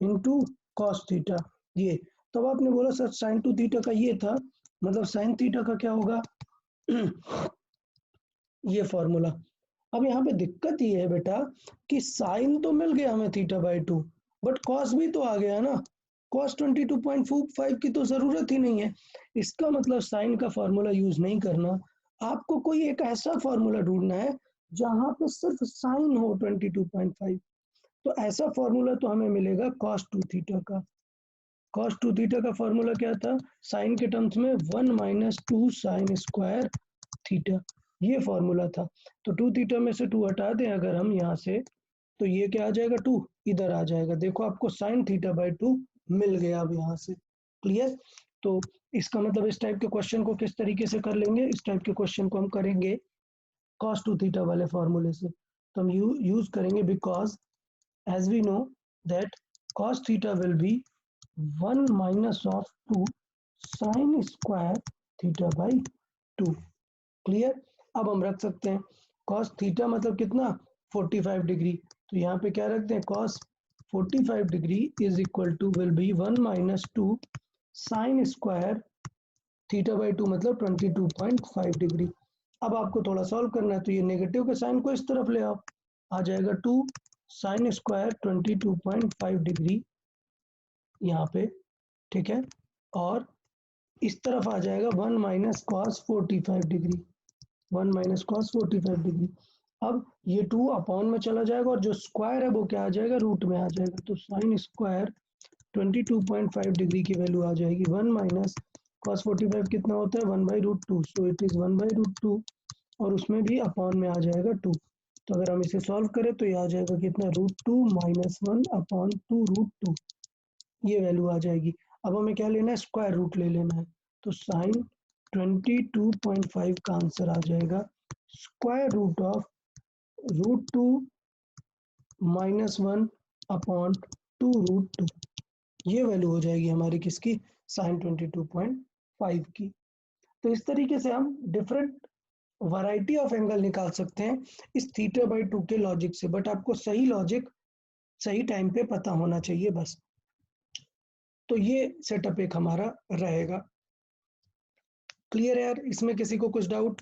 [SPEAKER 1] into cos theta. ये तो अब आपने बोला सर साइन 2 थीटा का ये था, मतलब साइन थीटा का क्या होगा ये फॉर्मूला। अब यहाँ पे दिक्कत ये है बेटा कि साइन तो मिल गया हमें थीटा बाई 2, बट कॉस भी तो आ गया ना, कॉस 22.5 की तो जरूरत ही नहीं है। इसका मतलब साइन का फॉर्मूला यूज नहीं करना, आपको कोई एक ऐसा फॉर्मूला ढूंढना है जहां पे सिर्फ साइन हो 22.5। तो ऐसा फॉर्मूला तो हमें मिलेगा cos 2 थीटा का। cos 2 थीटा का फॉर्मूला क्या था, साइन के टर्म्स में 1 माइनस 2 साइन स्क्वायर थीटा, ये फॉर्मूला था। तो 2 थीटा में से 2 हटा दें अगर हम यहाँ से, तो ये क्या आ जाएगा, 2 इधर आ जाएगा। देखो आपको साइन थीटा बाई 2 मिल गया अब यहाँ से। क्लियर। तो इसका मतलब इस टाइप के क्वेश्चन को किस तरीके से कर लेंगे, इस टाइप के क्वेश्चन को हम करेंगे cos 2 थीटा वाले फॉर्मूले से। तो हम यूज करेंगे because as we know that cos theta will be 1 minus of 2 sin square theta by 2। Clear. अब हम रख सकते हैं cos थीटा मतलब कितना, 45 डिग्री, तो यहाँ पे क्या रखते हैं, cos 45 degree is equal to will be 1 minus 2 sine square theta by 2 मतलब 22.5 डिग्री। अब आपको थोड़ा सॉल्व करना है, तो ये नेगेटिव के साइन को इस तरफ ले आओ, आ जाएगा 2 साइन स्क्वायर 22.5 डिग्री यहाँ पे, ठीक है। और इस तरफ आ जाएगा 1 minus cos 45 degree, 1 minus cos 45 degree. अब ये 2 अपॉन में चला जाएगा और जो स्क्वायर है वो क्या आ जाएगा, रूट में आ जाएगा। तो साइन स्क्वायर 22.5 डिग्री की वैल्यू आ जाएगी 1 माइनस कॉस 45 कितना होता है, 1/√2, सो इट इज 1/√2, और उसमें भी अपॉन में आ जाएगा 2। तो अगर हम इसे सॉल्व करें तो ये आ जाएगा कितना, √2 माइनस 1 अपॉन 2√2, ये वैल्यू आ जाएगी। अब हमें क्या लेना है, स्क्वायर रूट ले लेना है। तो साइन 22.5 का आंसर आ जाएगा स्क्वायर रूट ऑफ √2 -1 अपॉन 2 √2। ये वैल्यू हो जाएगी हमारी किसकी, sin 22.5 की। तो इस तरीके से हम डिफरेंट वैरायटी ऑफ एंगल निकाल सकते हैं इस θ/2 के लॉजिक से, बट आपको सही लॉजिक सही टाइम पे पता होना चाहिए बस। तो ये सेटअप एक हमारा रहेगा। क्लियर है यार? इसमें किसी को कुछ डाउट?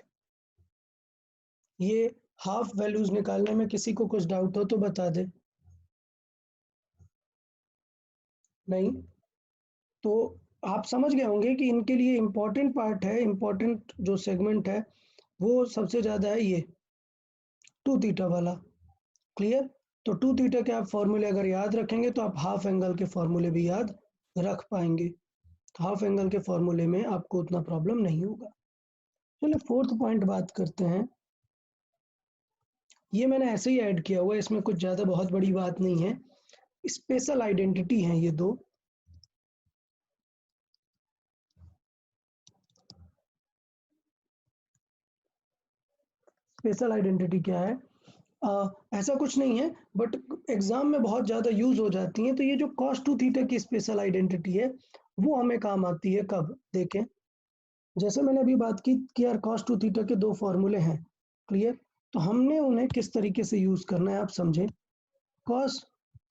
[SPEAKER 1] ये हाफ वैल्यूज निकालने में किसी को कुछ डाउट हो तो बता दे। नहीं तो आप समझ गए होंगे कि इनके लिए इम्पोर्टेंट पार्ट है, इम्पोर्टेंट जो सेगमेंट है वो सबसे ज्यादा है ये 2θ वाला। क्लियर? तो 2θ के आप फॉर्मूले अगर याद रखेंगे तो आप हाफ एंगल के फॉर्मूले भी याद रख पाएंगे। हाफ एंगल के फॉर्मूले में आपको उतना प्रॉब्लम नहीं होगा। चलिए फोर्थ पॉइंट बात करते हैं। ये मैंने ऐसे ही ऐड किया हुआ है, इसमें कुछ ज्यादा बहुत बड़ी बात नहीं है। स्पेशल आइडेंटिटी है ये दो। स्पेशल आइडेंटिटी क्या है? ऐसा कुछ नहीं है बट एग्जाम में बहुत ज्यादा यूज हो जाती है। तो ये जो cos 2θ की स्पेशल आइडेंटिटी है वो हमें काम आती है कब? देखें, जैसे मैंने अभी बात की कि यार cos 2θ के दो फॉर्मूले हैं। क्लियर? तो हमने उन्हें किस तरीके से यूज करना है आप समझें। cos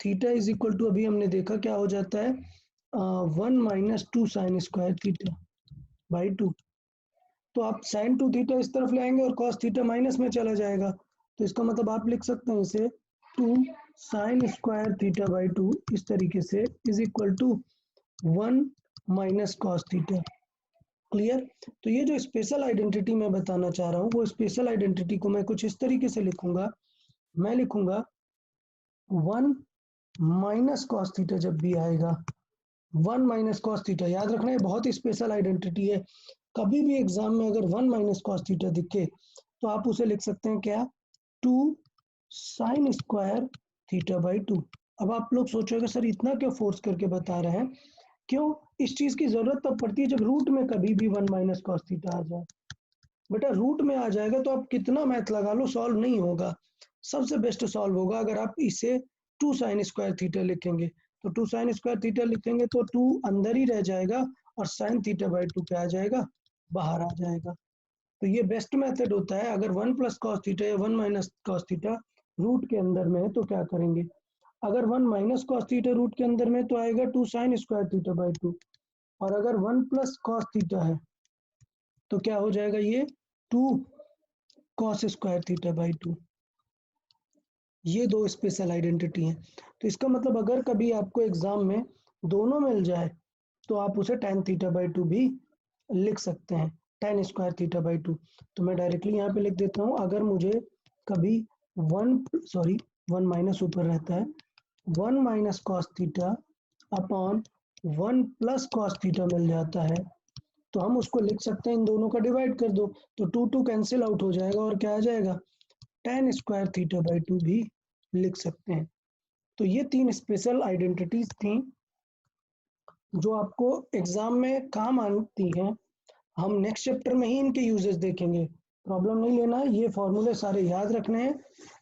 [SPEAKER 1] θ इज इक्वल टू, अभी हमने देखा क्या हो जाता है, 1 - 2 sin स्क्वायर θ बाई 2। तो आप sin 2θ इस तरफ ले आएंगे और cos θ माइनस में चला जाएगा। तो इसका मतलब आप लिख सकते हैं इसे 2 sin स्क्वायर θ बाई 2 इस तरीके से is equal to 1 - cos θ। Clear? तो ये जो स्पेशल आइडेंटिटी मैं बताना चाह रहा हूँ वो स्पेशल आइडेंटिटी को मैं कुछ इस तरीके से लिखूंगा। मैं लिखूंगा 1 - cos θ जब भी आएगा, 1 - cos θ। याद रखना है बहुत ही स्पेशल आइडेंटिटी है। कभी भी एग्जाम में अगर 1 - cos θ दिखे तो आप उसे लिख सकते हैं क्या, 2 sin स्क्वायर θ बाई 2। अब आप लोग सोचोगे सर इतना क्यों फोर्स करके बता रहे हैं? क्यों? इस चीज की जरूरत तब पड़ती है जब रूट में कभी भी 1 - cos θ आ जाए। बेटा रूट में आ जाएगा तो आप कितना मैथ लगा लो सॉल्व नहीं होगा। सबसे बेस्ट सॉल्व होगा अगर आप इसे 2 sin स्क्वायर θ लिखेंगे। तो 2 sin स्क्वायर θ लिखेंगे तो 2 अंदर ही रह जाएगा और sin θ बाई 2 क्या आ जाएगा, बाहर आ जाएगा। तो ये बेस्ट मेथड होता है। अगर 1 + cos θ या 1 - cos θ रूट के अंदर में है तो क्या करेंगे, अगर 1 - cos θ रूट के अंदर में तो आएगा 2 sin स्क्वायर θ बाई 2, और अगर 1 + cos θ है तो क्या हो जाएगा, ये 2 cos स्क्वायर θ बाई 2। ये दो स्पेशल आइडेंटिटी हैं। तो इसका मतलब अगर कभी आपको एग्जाम में दोनों मिल जाए तो आप उसे tan θ बाई 2 भी लिख सकते हैं, tan स्क्वायर θ बाई 2। तो मैं डायरेक्टली यहाँ पे लिख देता हूँ, अगर मुझे कभी 1 माइनस ऊपर रहता है, 1 - cos θ अपॉन 1 + cos θ मिल जाता है तो हम उसको लिख सकते हैं, इन दोनों का डिवाइड कर दो तो 2 कैंसिल आउट हो जाएगा और क्या आ जाएगा, tan स्क्वायर θ बाई 2 भी लिख सकते हैं। तो ये 3 स्पेशल आइडेंटिटीज थी जो आपको एग्जाम में काम आती हैं। हम नेक्स्ट चैप्टर में ही इनके यूजेस देखेंगे, प्रॉब्लम नहीं लेना है। ये फॉर्मूले सारे याद रखने हैं।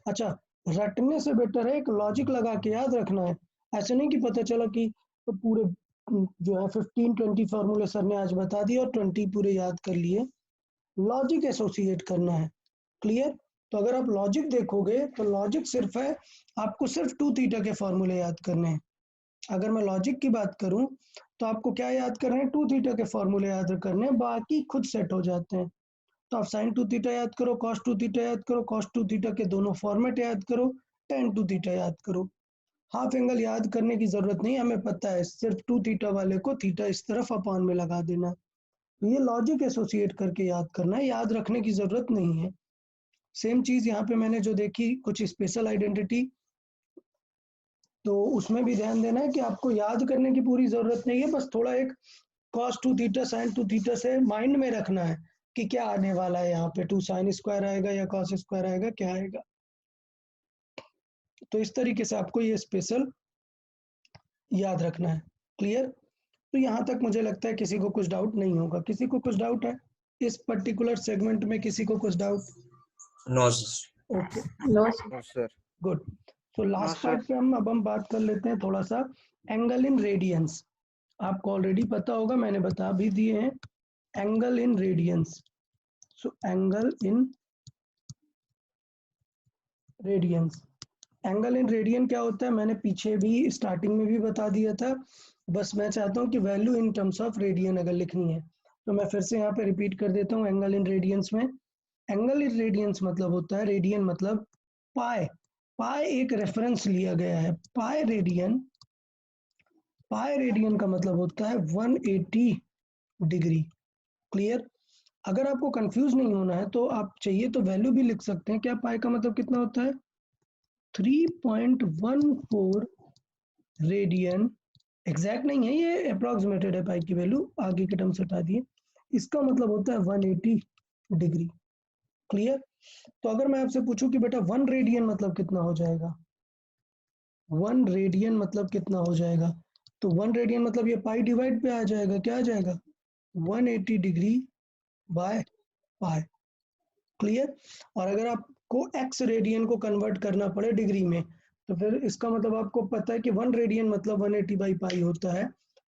[SPEAKER 1] अच्छा, रटने से बेटर है एक लॉजिक लगा के याद रखना है। ऐसे नहीं कि पता चला कि तो पूरे जो है 15-20 फॉर्मूले सर ने आज बता दिए और 20 पूरे याद कर लिए। लॉजिक एसोसिएट करना है। क्लियर? तो अगर आप लॉजिक देखोगे तो लॉजिक सिर्फ है, आपको सिर्फ 2θ के फॉर्मूले याद करने हैं। अगर मैं लॉजिक की बात करूं तो आपको क्या याद करने हैं, 2θ के फॉर्मूले याद करने हैं, बाकी खुद सेट हो जाते हैं। तो आप sin 2θ याद करो, cos 2θ याद करो, cos 2θ के दोनों फॉर्मेट याद करो, tan 2θ याद करो। हाफ एंगल याद करने की जरूरत नहीं, हमें पता है सिर्फ 2θ वाले को थीटा इस तरफ अपॉन में लगा देना। तो ये लॉजिक एसोसिएट करके याद करना है, याद रखने की जरूरत नहीं है। सेम चीज यहाँ पे मैंने जो देखी कुछ स्पेशल आइडेंटिटी, तो उसमें भी ध्यान देना है कि आपको याद करने की पूरी जरूरत नहीं है, बस थोड़ा एक cos 2θ sin 2θ से माइंड में रखना है कि क्या आने वाला है, यहाँ पे 2 sin स्क्वायर आएगा या cos स्क्वायर आएगा, क्या आएगा। तो इस तरीके से आपको ये स्पेशल याद रखना है। क्लियर? तो यहाँ तक मुझे लगता है किसी को कुछ डाउट नहीं होगा। किसी को कुछ डाउट है? इस पर्टिकुलर सेगमेंट में किसी को कुछ doubt?
[SPEAKER 5] No
[SPEAKER 1] okay,
[SPEAKER 4] no
[SPEAKER 3] no sir.
[SPEAKER 1] Good. तो लास्ट
[SPEAKER 2] sir.
[SPEAKER 1] पार्ट पे हम बात कर लेते हैं थोड़ा सा एंगल इन रेडियंस। आपको ऑलरेडी पता होगा, मैंने बता भी दिए हैं, angle in radians. So angle in radians, angle in radian क्या होता है मैंने पीछे भी स्टार्टिंग में भी बता दिया था। बस मैं चाहता हूँ कि value in terms of radian अगर लिखनी है तो मैं फिर से यहाँ पे रिपीट कर देता हूँ। एंगल इन रेडियंस में, एंगल इन रेडियंस मतलब होता है, रेडियन मतलब पाई। पाई एक रेफरेंस लिया गया है, पाई रेडियन। पाई रेडियन का मतलब होता है 180 डिग्री। क्लियर? अगर आपको कंफ्यूज नहीं होना है तो आप चाहिए तो वैल्यू भी लिख सकते हैं। क्या पाई का मतलब कितना होता है? 3.14 रेडियन। एग्जैक्ट नहीं है, ये अप्रोक्सीमेटेड है पाई की वैल्यू, आगे के टर्म से हटा दिए। इसका मतलब होता है 180 डिग्री। क्लियर? तो अगर मैं आपसे पूछूं कि बेटा 1 रेडियन मतलब कितना हो जाएगा, 1 रेडियन मतलब कितना हो जाएगा, तो 1 रेडियन मतलब ये पाई डिवाइड पे आ जाएगा। क्या आ जाएगा? 180 डिग्री बाय पाई। क्लियर? और अगर आपको एक्स रेडियन को कन्वर्ट करना पड़े डिग्री में तो फिर इसका मतलब आपको पता है कि 1 रेडियन मतलब 180 बाई पाई होता है,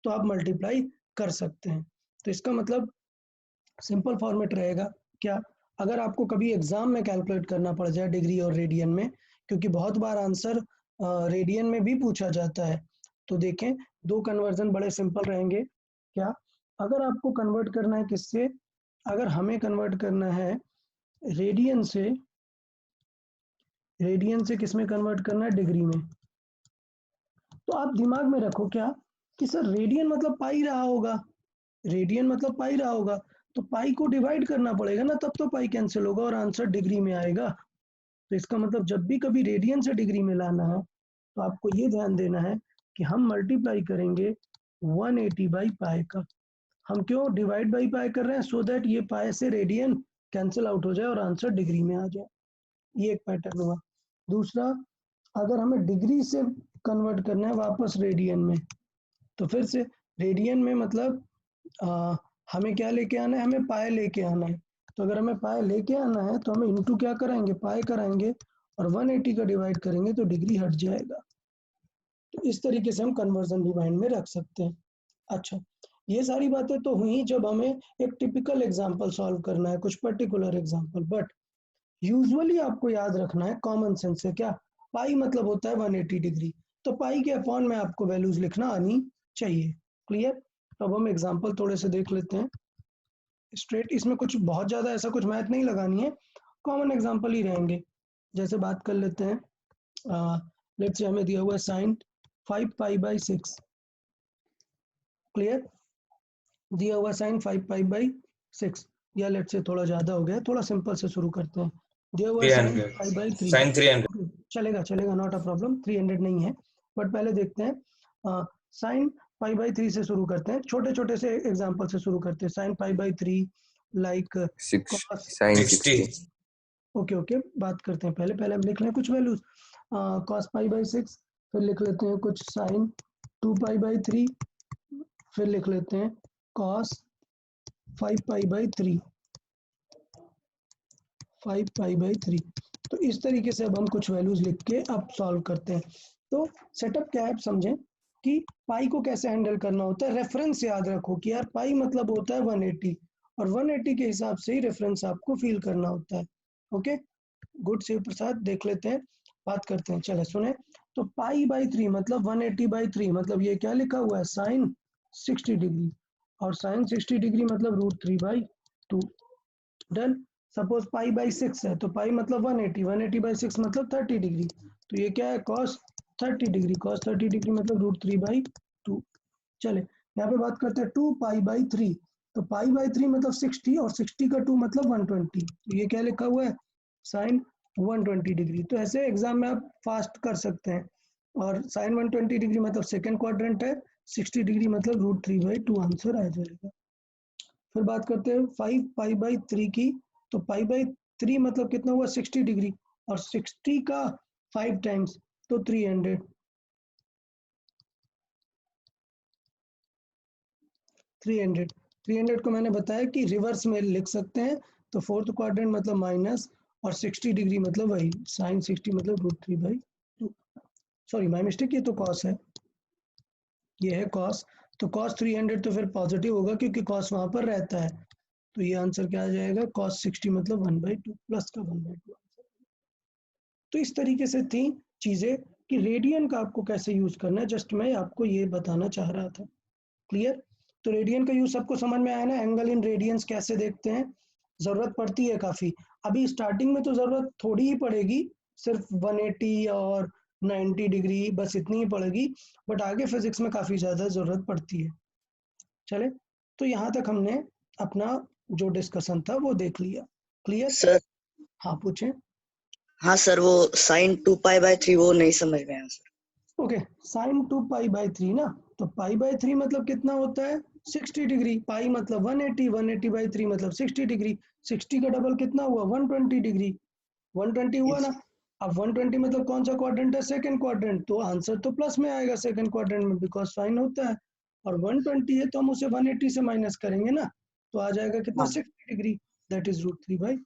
[SPEAKER 1] तो आप मल्टीप्लाई कर सकते हैं। तो इसका मतलब सिंपल फॉर्मेट रहेगा क्या, अगर आपको कभी एग्जाम में कैलकुलेट करना पड़ जाए डिग्री और रेडियन में, क्योंकि बहुत बार आंसर रेडियन में भी पूछा जाता है, तो देखें दो कन्वर्जन बड़े सिंपल रहेंगे। क्या, अगर आपको कन्वर्ट करना है किससे, अगर हमें कन्वर्ट करना है रेडियन से, रेडियन से किस में कन्वर्ट करना है? डिग्री में। तो आप दिमाग में रखो क्या कि सर रेडियन मतलब पाई रहा होगा, रेडियन मतलब पाई रहा होगा, तो पाई को डिवाइड करना पड़ेगा ना, तब तो पाई कैंसिल होगा और आंसर डिग्री में आएगा। तो इसका मतलब जब भी कभी रेडियन से डिग्री में लाना है तो आपको ये ध्यान देना है कि हम मल्टीप्लाई करेंगे 180 बाई पाई का। हम क्यों डिवाइड बाई पाई कर रहे हैं? सो दैट ये पाई से रेडियन कैंसिल आउट हो जाए और आंसर डिग्री में आ जाए। ये एक पैटर्न हुआ। दूसरा, अगर हमें डिग्री से कन्वर्ट करना है वापस रेडियन में, तो फिर से रेडियन में मतलब हमें क्या लेके आना है? हमें पाई लेके आना है। तो अगर हमें पाई लेके आना है तो हमें इनटू क्या कराएंगे? पाई कराएंगे और 180 का डिवाइड करेंगे तो डिग्री हट जाएगा। तो इस तरीके से हम कन्वर्जन भी माइंड में रख सकते हैं। अच्छा, ये सारी बातें तो हुई जब हमें एक टिपिकल एग्जाम्पल सॉल्व करना है, कुछ पर्टिकुलर एग्जाम्पल। बट यूजुअली आपको याद रखना है कॉमन सेंस से, क्या पाई मतलब होता है 180 डिग्री, तो पाई के अपॉन में आपको वैल्यूज लिखना आनी चाहिए। क्लियर? अब हम एग्जांपल थोड़े से देख लेते हैं स्ट्रेट। इसमें कुछ बहुत ज्यादा ऐसा कुछ मैथ नहीं लगानी है, कॉमन एग्जांपल ही रहेंगे। जैसे बात कर लेते हैं, लेट्स से हमें दिया हुआ है साइन 5 पाई बाई 6। क्लियर? दिया हुआ साइन 5 पाई बाई 6, या लेट्स से थोड़ा ज्यादा हो गया, थोड़ा सिंपल से शुरू करते हैं। दिया हुआ साइन 5 बाई 3,
[SPEAKER 5] साइन 300
[SPEAKER 1] चलेगा चलेगा, नॉट अ प्रॉब्लम। 300 नहीं है, बट पहले देखते हैं साइन पाई बाई 3 से शुरू करते हैं, छोटे छोटे से एग्जांपल से शुरू करते हैं। Sine pi by 3 like
[SPEAKER 3] 6 sin 60
[SPEAKER 1] okay okay, बात करते हैं पहले पहले हम लिख लें कुछ वैल्यूज। कॉस पाई बाई 6, फिर लिख लेते हैं कुछ साइन 2 पाई बाई 3, फिर लिख लेते हैं cos 5 pi by 3, 5 pi by 3। तो इस तरीके से अब हम कुछ वैल्यूज लिख के अब सॉल्व करते हैं। तो सेटअप क्या है, आप समझें कि पाई को कैसे हैंडल करना होता है। रेफरेंस याद रखो कि यार पाई मतलब होता है 180, और 180 के हिसाब से ही रेफरेंस आपको फील करना होता है। ओके, गुड शिव प्रसाद, देख लेते हैं, बात करते हैं। चले सुने, तो पाई बाई 3 मतलब 180 बाई 3, मतलब ये क्या लिखा हुआ है? साइन 60 डिग्री, और साइन 60 डिग्री मतलब √3 by 2। Done. Suppose pi by 6 है, तो पाई मतलब 180, 180 बाई 6 मतलब 30 डिग्री, तो ये क्या है? कॉस 30 डिग्री, कॉस 30 डिग्री मतलब √3 बाई 2। चले यहाँ पे बात करते हैं 2 पाई बाई 3, तो पाई बाई 3 मतलब 60, और 60 का 2 मतलब 120, तो ये क्या लिखा हुआ है? Sine 120 degree. तो ऐसे एग्जाम में आप फास्ट कर सकते हैं। और साइन 120 डिग्री मतलब सेकेंड क्वाड्रेंट है, 60 डिग्री मतलब √3 बाई 2 आंसर आ जाएगा। फिर बात करते हैं 5 पाई बाई 3 की, तो पाई बाई 3 मतलब कितना हुआ? 60 डिग्री, और 60 का 5 टाइम्स तो 300, 300। 300 को मैंने बताया कि रिवर्स में लिख सकते हैं, तो फोर्थ क्वाड्रेंट मतलब माइनस, और 60 डिग्री मतलब वही साइन 60 मतलब √3/2। सॉरी माय मिस्टेक, ये तो कॉस है, ये है कॉस। तो कॉस 300 तो फिर पॉजिटिव होगा क्योंकि कॉस वहां पर रहता है, तो ये आंसर क्या आ जाएगा, कॉस 60 मतलब 1/2 प्लस का 1/2। तो इस तरीके से थी चीजें कि रेडियन का आपको कैसे यूज करना है, जस्ट मैं आपको ये बताना चाह रहा था। क्लियर? तो रेडियन का यूज सबको समझ में आया ना, एंगल इन रेडियंस कैसे देखते हैं, जरूरत पड़ती है काफी। अभी स्टार्टिंग में तो जरूरत थोड़ी ही पड़ेगी, सिर्फ 180 और 90 डिग्री बस इतनी ही पड़ेगी, बट आगे फिजिक्स में काफी ज्यादा जरूरत पड़ती है। चले, तो यहाँ तक हमने अपना जो डिस्कशन था वो देख लिया। क्लियर?
[SPEAKER 6] सर
[SPEAKER 1] हाँ पूछें।
[SPEAKER 6] हाँ सर, वो sin 2π/3 वो नहीं समझ में आया सर।
[SPEAKER 1] ओके, साइन 2π/3 ना, तो π/3 मतलब कितना होता है, 60 डिग्री। पाई मतलब 180, 180/3 मतलब 60 डिग्री। 60 का डबल कितना हुआ, 120 डिग्री। 120 हुआ ना। अब 120 मतलब कौन सा क्वाड्रेंट है, सेकंड क्वाड्रेंट, तो आंसर तो प्लस में आएगा सेकंड क्वाड्रेंट में, बिकॉज साइन होता है। और 120 है तो हम उसे 180 से माइनस करेंगे ना, तो आ जाएगा कितना,
[SPEAKER 6] हाँ
[SPEAKER 1] 60 degree, that is √3/2।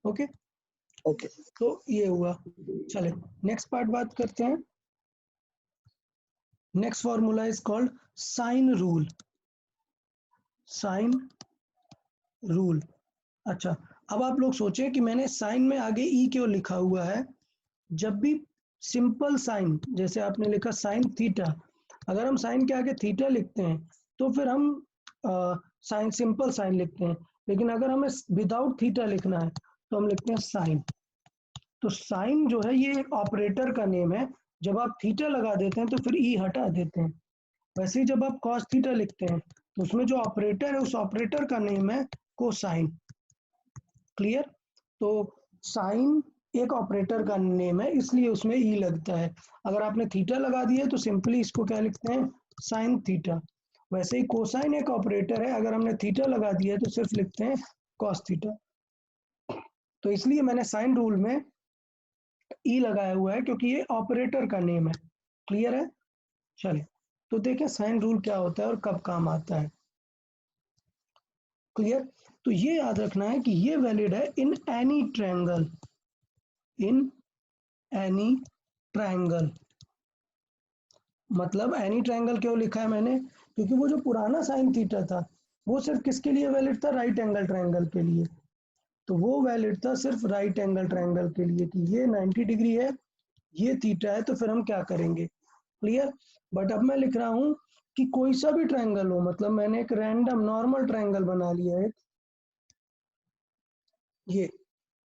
[SPEAKER 1] Okay,
[SPEAKER 6] okay.
[SPEAKER 1] तो ये हुआ। चले नेक्स्ट पार्ट बात करते हैं। Next formula is called sine rule. Sine rule. अच्छा, अब आप लोग सोचें कि मैंने साइन में आगे ई क्यों लिखा हुआ है। जब भी सिंपल साइन, जैसे आपने लिखा साइन थीटा, अगर हम साइन के आगे थीटा लिखते हैं तो फिर हम साइन सिंपल साइन लिखते हैं, लेकिन अगर हमें विदाउट थीटा लिखना है तो हम लिखते हैं साइन। तो साइन जो है ये एक ऑपरेटर का नेम है, जब आप थीटा लगा देते हैं तो फिर ई हटा देते हैं। वैसे ही जब आप cos थीटा लिखते हैं तो उसमें जो ऑपरेटर है उस ऑपरेटर का नेम है कोसाइन। क्लियर? तो साइन एक ऑपरेटर का नेम है, इसलिए उसमें ई लगता है। अगर आपने थीटा लगा दिया तो सिंपली इसको क्या लिखते हैं, साइन थीटा। वैसे ही कोसाइन एक ऑपरेटर है, अगर हमने थीटा लगा दिया तो सिर्फ लिखते हैं cos थीटा। तो इसलिए मैंने साइन रूल में ई लगाया हुआ है क्योंकि ये ऑपरेटर का नेम है। क्लियर है? चलिए, तो देखें साइन रूल क्या होता है और कब काम आता है। क्लियर? तो ये याद रखना है कि ये वैलिड है in any triangle. In any triangle मतलब एनी ट्रायंगल क्यों लिखा है मैंने, क्योंकि वो जो पुराना साइन थीटा था वो सिर्फ किसके लिए वैलिड था, राइट एंगल ट्रायंगल के लिए। तो वो वैलिड था सिर्फ राइट एंगल ट्रायंगल के लिए कि ये 90 डिग्री है, ये थीटा है, तो फिर हम क्या करेंगे। क्लियर? बट अब मैं लिख रहा हूं कि कोई सा भी ट्रायंगल हो, मतलब मैंने एक रैंडम नॉर्मल ट्रायंगल बना लिया है ये,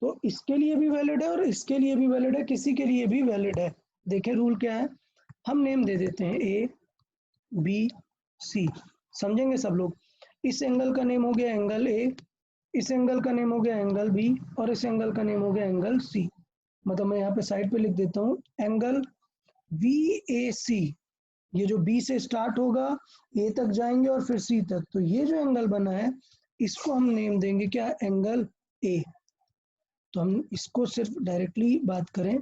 [SPEAKER 1] तो इसके लिए भी वैलिड है और इसके लिए भी वैलिड है, किसी के लिए भी वैलिड है। देखें रूल क्या है, हम नेम दे देते हैं ए बी सी, समझेंगे सब लोग। इस एंगल का नेम हो गया एंगल ए, इस एंगल का नेम हो गया एंगल बी, और इस एंगल का नेम हो गया एंगल सी। मतलब मैं यहाँ पे साइड पे लिख देता हूँ एंगल VAC, ये जो B से स्टार्ट होगा A तक जाएंगे और फिर C तक, तो ये जो एंगल बना है इसको हम नेम देंगे क्या, एंगल A। तो हम इसको सिर्फ डायरेक्टली बात करें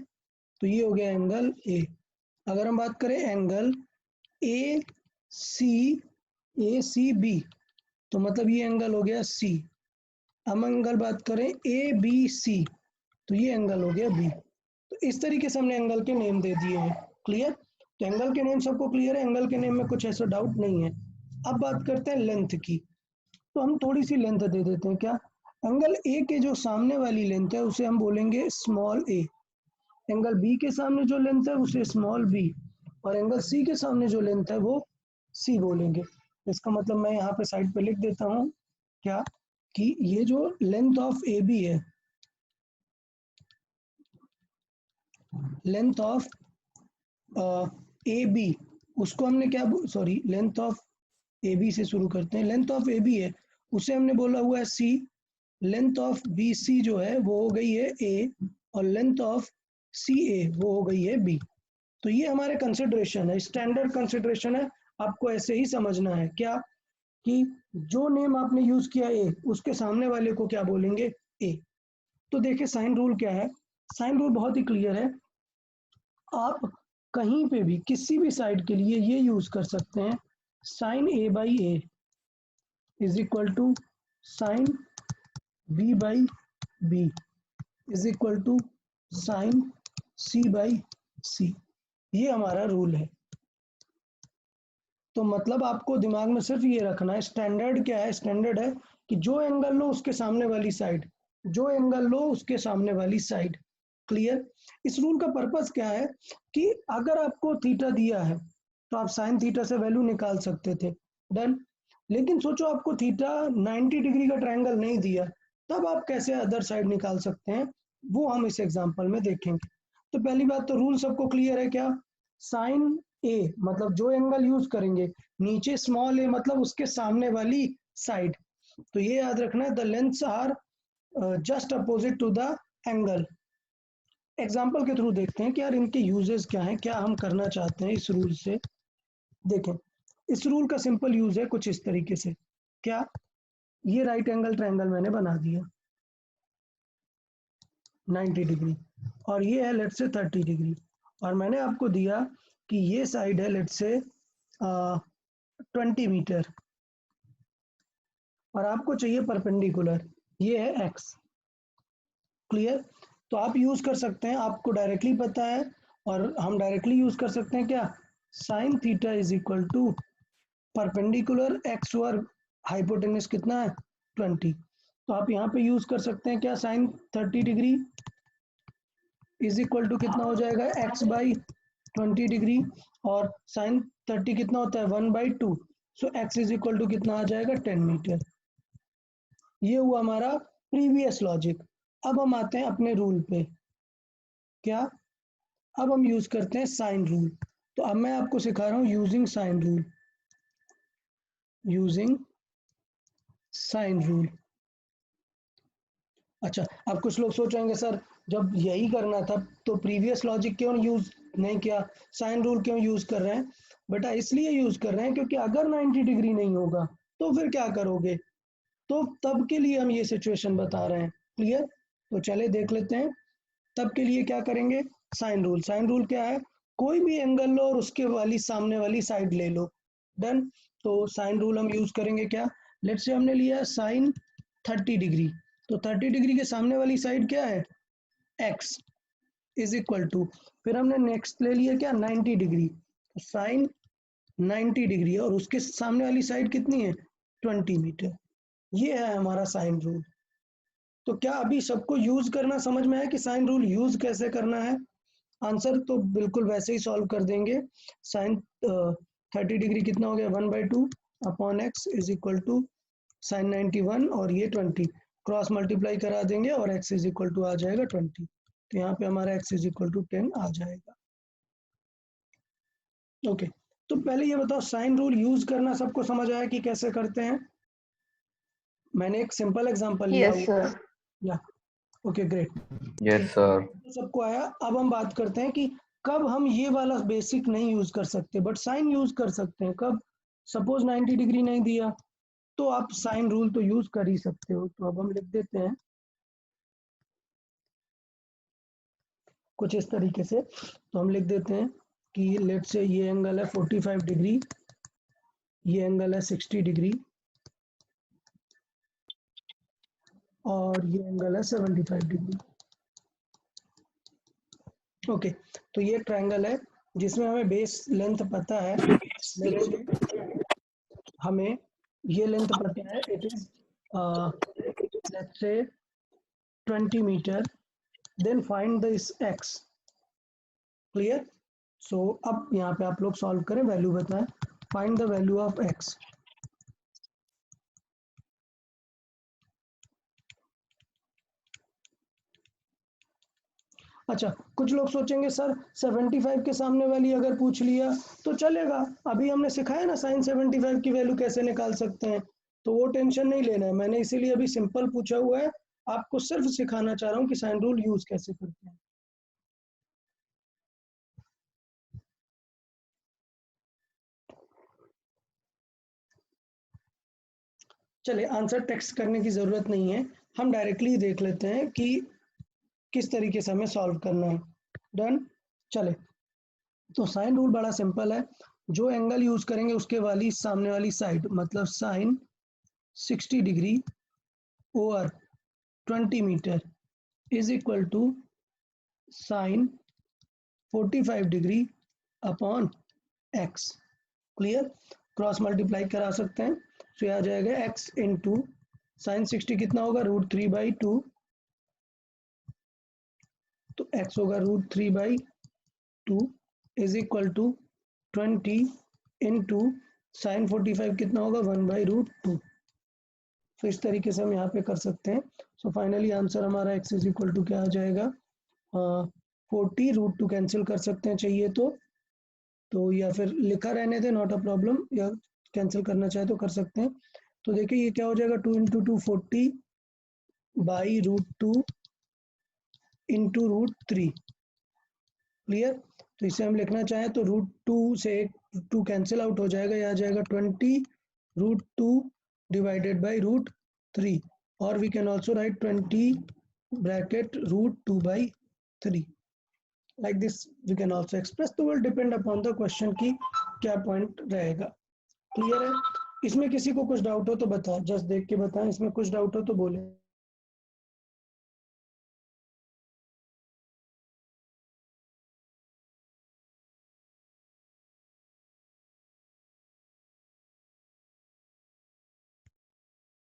[SPEAKER 1] तो ये हो गया एंगल A। अगर हम बात करें एंगल ACB, तो मतलब ये एंगल हो गया C। हम एंगल बात करें ABC, तो ये एंगल हो गया B। तो इस तरीके से हमने एंगल के नेम दे दिए हैं। क्लियर? तो एंगल के नेम सबको क्लियर है, एंगल के नेम में कुछ ऐसा डाउट नहीं है। अब बात करते हैं लेंथ की, तो हम थोड़ी सी लेंथ दे देते हैं। क्या, एंगल ए के जो सामने वाली लेंथ है उसे हम बोलेंगे स्मॉल ए, एंगल बी के सामने जो लेंथ है उसे स्मॉल बी, और एंगल सी के सामने जो लेंथ है वो सी बोलेंगे। इसका मतलब मैं यहाँ पे साइड पे लिख देता हूँ क्या, कि ये जो लेंथ ऑफ ए बी है, लेंथ ऑफ ए बी, उसको हमने क्या, sorry length of A B से शुरू करते हैं। लेंथ ऑफ ए बी है उसे हमने बोला हुआ है सी, लेंथ ऑफ बी सी जो है वो हो गई है ए, और लेंथ ऑफ सी ए वो हो गई है बी। तो ये हमारे कंसिडरेशन है, स्टैंडर्ड कंसिडरेशन है, आपको ऐसे ही समझना है। क्या, कि जो नेम आपने यूज किया ए, उसके सामने वाले को क्या बोलेंगे, ए। तो देखिए साइन रूल क्या है, साइन रूल बहुत ही क्लियर है। आप कहीं पे भी किसी भी साइड के लिए ये यूज कर सकते हैं, sine A/A is equal to sine B by B is equal to sine C by C. ये हमारा रूल है। तो मतलब आपको दिमाग में सिर्फ ये रखना है, स्टैंडर्ड क्या है? स्टैंडर्ड है कि जो एंगल लो उसके सामने वाली साइड, जो एंगल लो उसके सामने वाली साइड। क्लियर? इस रूल का पर्पस क्या है कि अगर आपको थीटा दिया है तो आप साइन थीटा से वैल्यू निकाल सकते थे, डन। लेकिन सोचो आपको थीटा 90 डिग्री का ट्रायंगल नहीं दिया, तब आप कैसे अदर साइड निकाल सकते हैं, वो हम इस एग्जांपल में देखेंगे। तो पहली बात तो रूल सबको क्लियर है क्या? साइन ए मतलब जो एंगल यूज करेंगे, नीचे स्मॉल ए मतलब उसके सामने वाली साइड। तो ये याद रखना है, the lengths are just opposite to the angle. Example के थ्रू देखते हैं कि यार इनके यूजेस क्या हैं, क्या हम करना चाहते हैं इस रूल से। देखें, इस रूल का सिंपल यूज है कुछ इस तरीके से। क्या? ये राइट एंगल ट्रायंगल मैंने बना दिया 90 डिग्री, और ये है लेट से 30 डिग्री, और मैंने आपको दिया कि ये साइड है लेट से 20 मीटर, और आपको चाहिए परपेंडिकुलर, ये है x। क्लियर? तो आप यूज कर सकते हैं, आपको डायरेक्टली पता है, और हम डायरेक्टली यूज कर सकते हैं क्या? Sine theta is equal to perpendicular x वर्ग, हाइपोटेनस कितना है 20। तो आप यहाँ पे यूज कर सकते हैं क्या? Sine 30 degree is equal to कितना हो जाएगा x बाई 20 डिग्री, और साइन 30 कितना होता है 1/2, so x is equal to कितना आ जाएगा 10 मीटर। ये हुआ हमारा प्रीवियस लॉजिक। अब हम आते हैं अपने रूल पे। क्या? अब हम यूज करते हैं साइन रूल। तो अब मैं आपको सिखा रहा हूं using sine rule, using sine rule. अच्छा, अब कुछ लोग सोचेंगे सर जब यही करना था तो प्रीवियस लॉजिक क्यों यूज नहीं किया, साइन रूल क्यों यूज कर रहे हैं? बेटा इसलिए यूज कर रहे हैं क्योंकि अगर 90 डिग्री नहीं होगा तो फिर क्या करोगे, तो तब के लिए हम ये सिचुएशन बता रहे हैं। क्लियर? तो चले देख लेते हैं तब के लिए क्या करेंगे। साइन रूल, साइन रूल क्या है? कोई भी एंगल लो और उसके वाली सामने वाली साइड ले लो, डन। तो साइन रूल हम यूज करेंगे क्या? लेट्स से हमने लिया साइन 30 डिग्री, तो 30 डिग्री के सामने वाली साइड क्या है x इज इक्वल टू, फिर हमने नेक्स्ट ले लिया क्या 90 डिग्री, तो साइन 90 डिग्री और उसके सामने वाली साइड कितनी है 20 मीटर। ये है हमारा साइन रूल। तो क्या अभी सबको यूज करना समझ में आया कि साइन रूल यूज कैसे करना है? आंसर तो बिल्कुल वैसे ही सॉल्व कर देंगे। साइन 30 डिग्री कितना हो गया 1/2 upon x is equal to sine 91 और ये 20, क्रॉस मल्टीप्लाई करा देंगे और x इज इक्वल टू आ जाएगा 20। तो यहाँ पे हमारा x इज इक्वल टू 10 आ जाएगा। ओके, तो पहले ये बताओ साइन रूल यूज करना सबको समझ आया कि कैसे करते हैं? मैंने एक सिंपल एग्जांपल लिया
[SPEAKER 4] Yes, sir.
[SPEAKER 1] या ओके ग्रेट,
[SPEAKER 7] यस सर।
[SPEAKER 1] सबको आया। अब हम बात करते हैं कि कब हम ये वाला बेसिक नहीं यूज कर सकते बट साइन यूज कर सकते हैं। कब? सपोज 90 डिग्री नहीं दिया तो आप साइन रूल तो यूज कर ही सकते हो। तो अब हम लिख देते हैं कुछ इस तरीके से। तो हम लिख देते हैं कि लेट से ये एंगल है 45 डिग्री, ये एंगल है 60 डिग्री और ये एंगल है 75 डिग्री। ओके, तो ये ट्रायंगल है जिसमें हमें बेस लेंथ पता है, हमें ये लेंथ पता है, it is let's say 20 metre, then find this x। Clear? So अब यहाँ पे आप लोग सॉल्व करें, वैल्यू बताएं, find the value of x। अच्छा, कुछ लोग सोचेंगे सर 75 के सामने वाली अगर पूछ लिया तो चलेगा, अभी हमने सिखाया ना साइन 75 की वैल्यू कैसे निकाल सकते हैं, तो वो टेंशन नहीं लेना है। मैंने इसीलिए अभी सिंपल पूछा हुआ है, आपको सिर्फ सिखाना चाह रहा हूँ कि साइन रूल यूज कैसे करते हैं। चलिए, आंसर टेक्स्ट करने की जरूरत नहीं है, हम डायरेक्टली देख लेते हैं कि किस तरीके से हमें सॉल्व करना है। डन। चले, तो साइन रूल बड़ा सिंपल है, जो एंगल यूज करेंगे उसके वाली सामने वाली साइड, मतलब sine 60 degree over 20 metre is equal to sine 45 degree upon x। Clear? Cross multiply करा सकते हैं, तो यह आ जाएगा x इंटू साइन 60 कितना होगा, √3/2, तो x होगा √3/2 is equal to 20 into sine 45 कितना होगा, 1/√2। तो इस तरीके से हम यहाँ पे कर सकते हैं। सो फाइनली आंसर हमारा x इज इक्वल टू क्या आ जाएगा, 40, √2 कैंसिल कर सकते हैं चाहिए तो या फिर लिखा रहने दें, नॉट अ प्रॉब्लम, या कैंसिल करना चाहे तो कर सकते हैं। तो देखिए ये क्या हो जाएगा, 2 इंटू 2 40/√2 इंटू √3। क्लियर? तो इसे हम लिखना चाहें तो √2 से 2 कैंसिल आउट हो जाएगा, यह आ जाएगा 20√2 डिवाइडेड बाई √3, और we can also write 20 bracket √2/3। like this we can also express, तो will depend upon the question की क्या पॉइंट रहेगा। क्लियर है? इसमें किसी को कुछ डाउट हो तो बताओ, जस्ट देख के बताएं, इसमें कुछ डाउट हो तो बोले।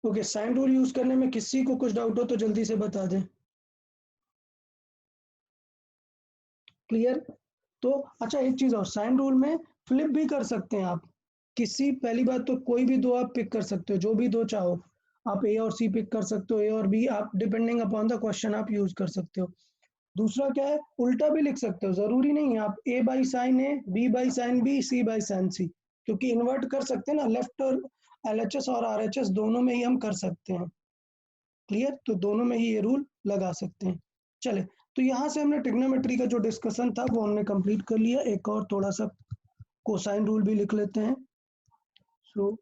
[SPEAKER 1] ओके, साइन रूल यूज करने में किसी को कुछ डाउट हो तो जल्दी से बता दें। क्लियर? तो अच्छा एक चीज और, साइन रूल में फ्लिप भी कर सकते हैं आप। किसी, पहली बात तो कोई भी दो आप पिक कर सकते हो, जो भी दो चाहो आप, ए और सी पिक कर सकते हो, ए और बी, आप डिपेंडिंग अपॉन द क्वेश्चन आप यूज कर सकते हो। दूसरा क्या है, उल्टा भी लिख सकते हो, जरूरी नहीं है आप a by sine A, b by sine B, c by sine C, क्योंकि इन्वर्ट कर सकते हैं ना, लेफ्ट और LHS और RHS दोनों में ही हम कर सकते हैं। क्लियर? तो दोनों में ही ये रूल लगा सकते हैं। चले, तो यहाँ से हमने ट्रिग्नोमेट्री का जो डिस्कशन था वो हमने कंप्लीट कर लिया। एक और थोड़ा सा कोसाइन रूल भी लिख लेते हैं। सो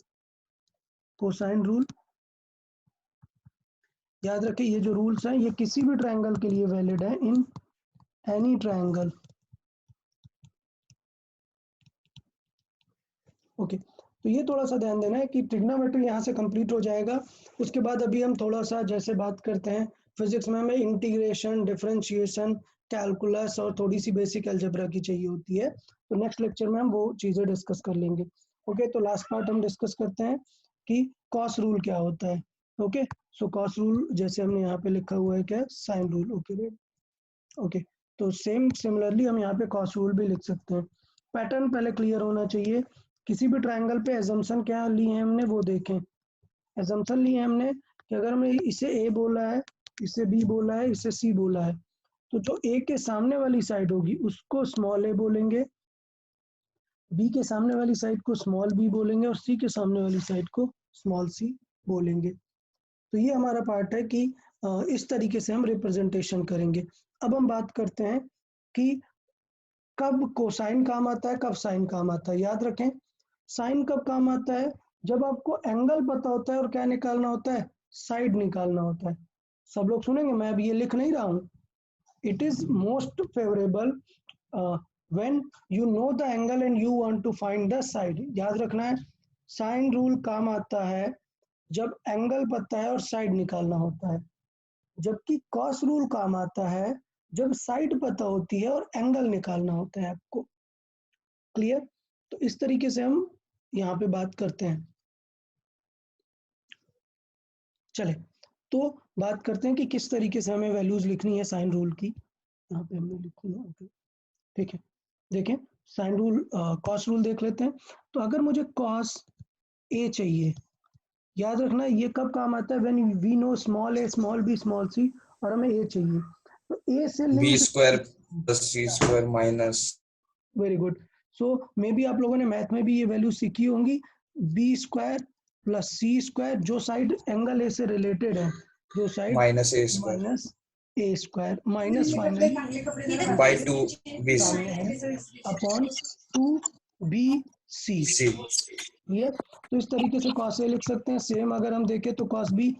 [SPEAKER 1] कोसाइन रूल याद रखिए, ये जो रूल्स हैं ये किसी भी ट्रायंगल के लिए वैलिड है, इन एनी ट्रायंगल। ओके, तो ये थोड़ा सा ध्यान देना है कि ट्रिग्नोमेट्री यहाँ से कंप्लीट हो जाएगा। उसके बाद अभी हम थोड़ा सा जैसे बात करते हैं फिजिक्स में, हमें इंटीग्रेशन, डिफरेंशिएशन, कैलकुलस और थोड़ी सी बेसिक अलजेब्रा की चाहिए होती है, तो नेक्स्ट लेक्चर में हम वो चीज़ें डिस्कस कर लेंगे। ओके, तो लास्ट पार्ट हम डिस्कस करते हैं कि कॉस रूल क्या होता है। ओके, सो कॉस रूल जैसे हमने यहाँ पे लिखा हुआ है क्या, साइन रूल। ओके, तो सिमिलरली हम यहाँ पे कॉस रूल भी लिख सकते हैं। पैटर्न पहले क्लियर होना चाहिए। किसी भी ट्रायंगल पे एजम्पशन क्या लिए हैं हमने वो देखें। एजम्पशन लिए हमने कि अगर हमने इसे ए बोला है, इसे बी बोला है, इसे सी बोला है, तो जो ए के सामने वाली साइड होगी उसको स्मॉल ए बोलेंगे, बी के सामने वाली साइड को स्मॉल बी बोलेंगे, और सी के सामने वाली साइड को स्मॉल सी बोलेंगे। तो ये हमारा पार्ट है कि इस तरीके से हम रिप्रेजेंटेशन करेंगे। अब हम बात करते हैं कि कब कोसाइन काम आता है, कब साइन काम आता है। याद रखें, साइन कब काम आता है, जब आपको एंगल पता होता है और क्या निकालना होता है, साइड निकालना होता है। सब लोग सुनेंगे, मैं अब ये लिख नहीं रहा हूँ। It is most favourable when you know the angle and you want to find the side. याद रखना है, साइन रूल काम आता है जब एंगल पता है और साइड निकालना होता है, जबकि कॉस रूल काम आता है जब साइड पता होती है और एंगल निकालना होता है आपको। क्लियर? तो इस तरीके से हम यहाँ पे बात करते हैं। चले, तो बात करते हैं कि किस तरीके से हमें वैल्यूज लिखनी है साइन रूल की। यहाँ पे हमने लिखी है। ओके, ठीक है, देखें साइन रूल, कॉस रूल देख लेते हैं। तो अगर मुझे कॉस ए चाहिए, याद रखना ये कब काम आता है, when we know small A, small B, small C, और हमें ए चाहिए, तो ए से
[SPEAKER 7] B
[SPEAKER 1] link,
[SPEAKER 7] square plus C square minus.
[SPEAKER 1] Very good. So may be आप लोगों ने मैथ में भी ये वैल्यू सीखी होंगी, B square plus C square, जो साइड एंगल ए से रिलेटेड है, जो side
[SPEAKER 7] minus A square
[SPEAKER 1] minus A square, minus finally
[SPEAKER 7] by 2 B
[SPEAKER 1] सामने है upon 2 B C.
[SPEAKER 7] C.
[SPEAKER 1] Clear? तो इस तरीके से कॉस ए लिख सकते हैं। सेम अगर हम देखें तो कॉस बी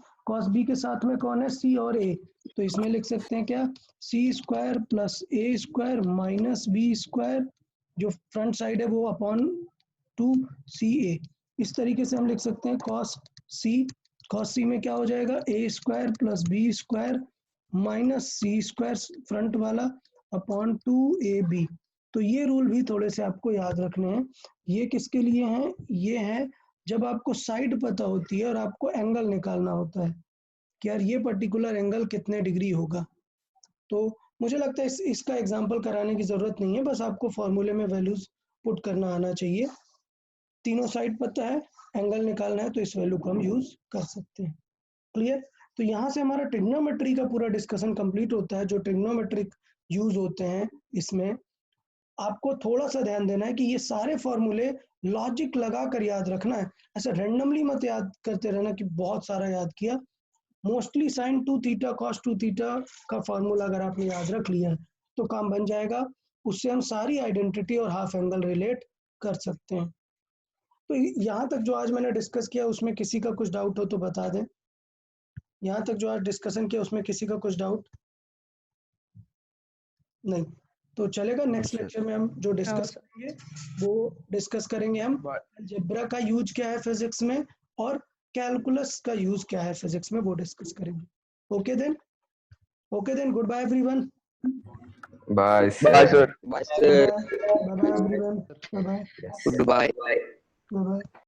[SPEAKER 1] के साथ में कौन है, सी और ए, तो इसमें लिख सकते हैं क्या, सी स्क्वायर प्लस ए स्क्वायर माइनस बी स्क्वायर, जो फ्रंट साइड है वो अपॉन 2 सी ए। इस तरीके से हम लिख सकते हैं कॉस सी cos c में क्या हो जाएगा, a square plus B square minus C square front वाला अपॉन 2ab। तो ये रूल भी थोड़े से आपको याद रखने हैं। ये किसके लिए हैं, ये है जब आपको साइड पता होती है और आपको एंगल निकालना होता है कि यार ये पर्टिकुलर एंगल कितने डिग्री होगा। तो मुझे लगता है इसका एग्जांपल कराने की जरूरत नहीं है, बस आपको फॉर्मूले में वैल्यूज पुट करना आना चाहिए। तीनों साइड पता है, एंगल निकालना है तो इस वैल्यू को हम यूज कर सकते हैं। क्लियर। तो यहाँ से हमारा ट्रिग्नोमेट्री का पूरा डिस्कशन कंप्लीट होता है। जो ट्रिग्नोमेट्रिक यूज होते हैं इसमें आपको थोड़ा सा ध्यान देना है कि ये सारे फॉर्मूले लॉजिक लगा कर याद रखना है, ऐसा रैंडमली मत याद करते रहना कि बहुत सारा याद किया। Mostly sine 2 theta cos 2 theta का फॉर्मूला अगर आपने याद रख लिया है तो काम बन जाएगा। उससे हम सारी आइडेंटिटी और हाफ एंगल रिलेट कर सकते हैं। तो यहाँ तक जो आज मैंने डिस्कस किया उसमें किसी का कुछ डाउट हो तो बता दें। यहाँ तक जो आज डिस्कशन किया उसमें किसी का कुछ डाउट नहीं, तो चलेगा। नेक्स्ट लेक्चर में हम जो डिस्कस करेंगे वो डिस्कस करेंगे हम अलजेब्रा का यूज क्या है फिजिक्स में और कैलकुलस का यूज क्या है फिजिक्स में, वो डिस्कस करेंगे। Okay then good bye everyone.
[SPEAKER 3] Bye, sir.
[SPEAKER 2] Bye, sir.
[SPEAKER 1] Bye bye everyone, bye bye
[SPEAKER 2] Goodbye.
[SPEAKER 1] Bye bye.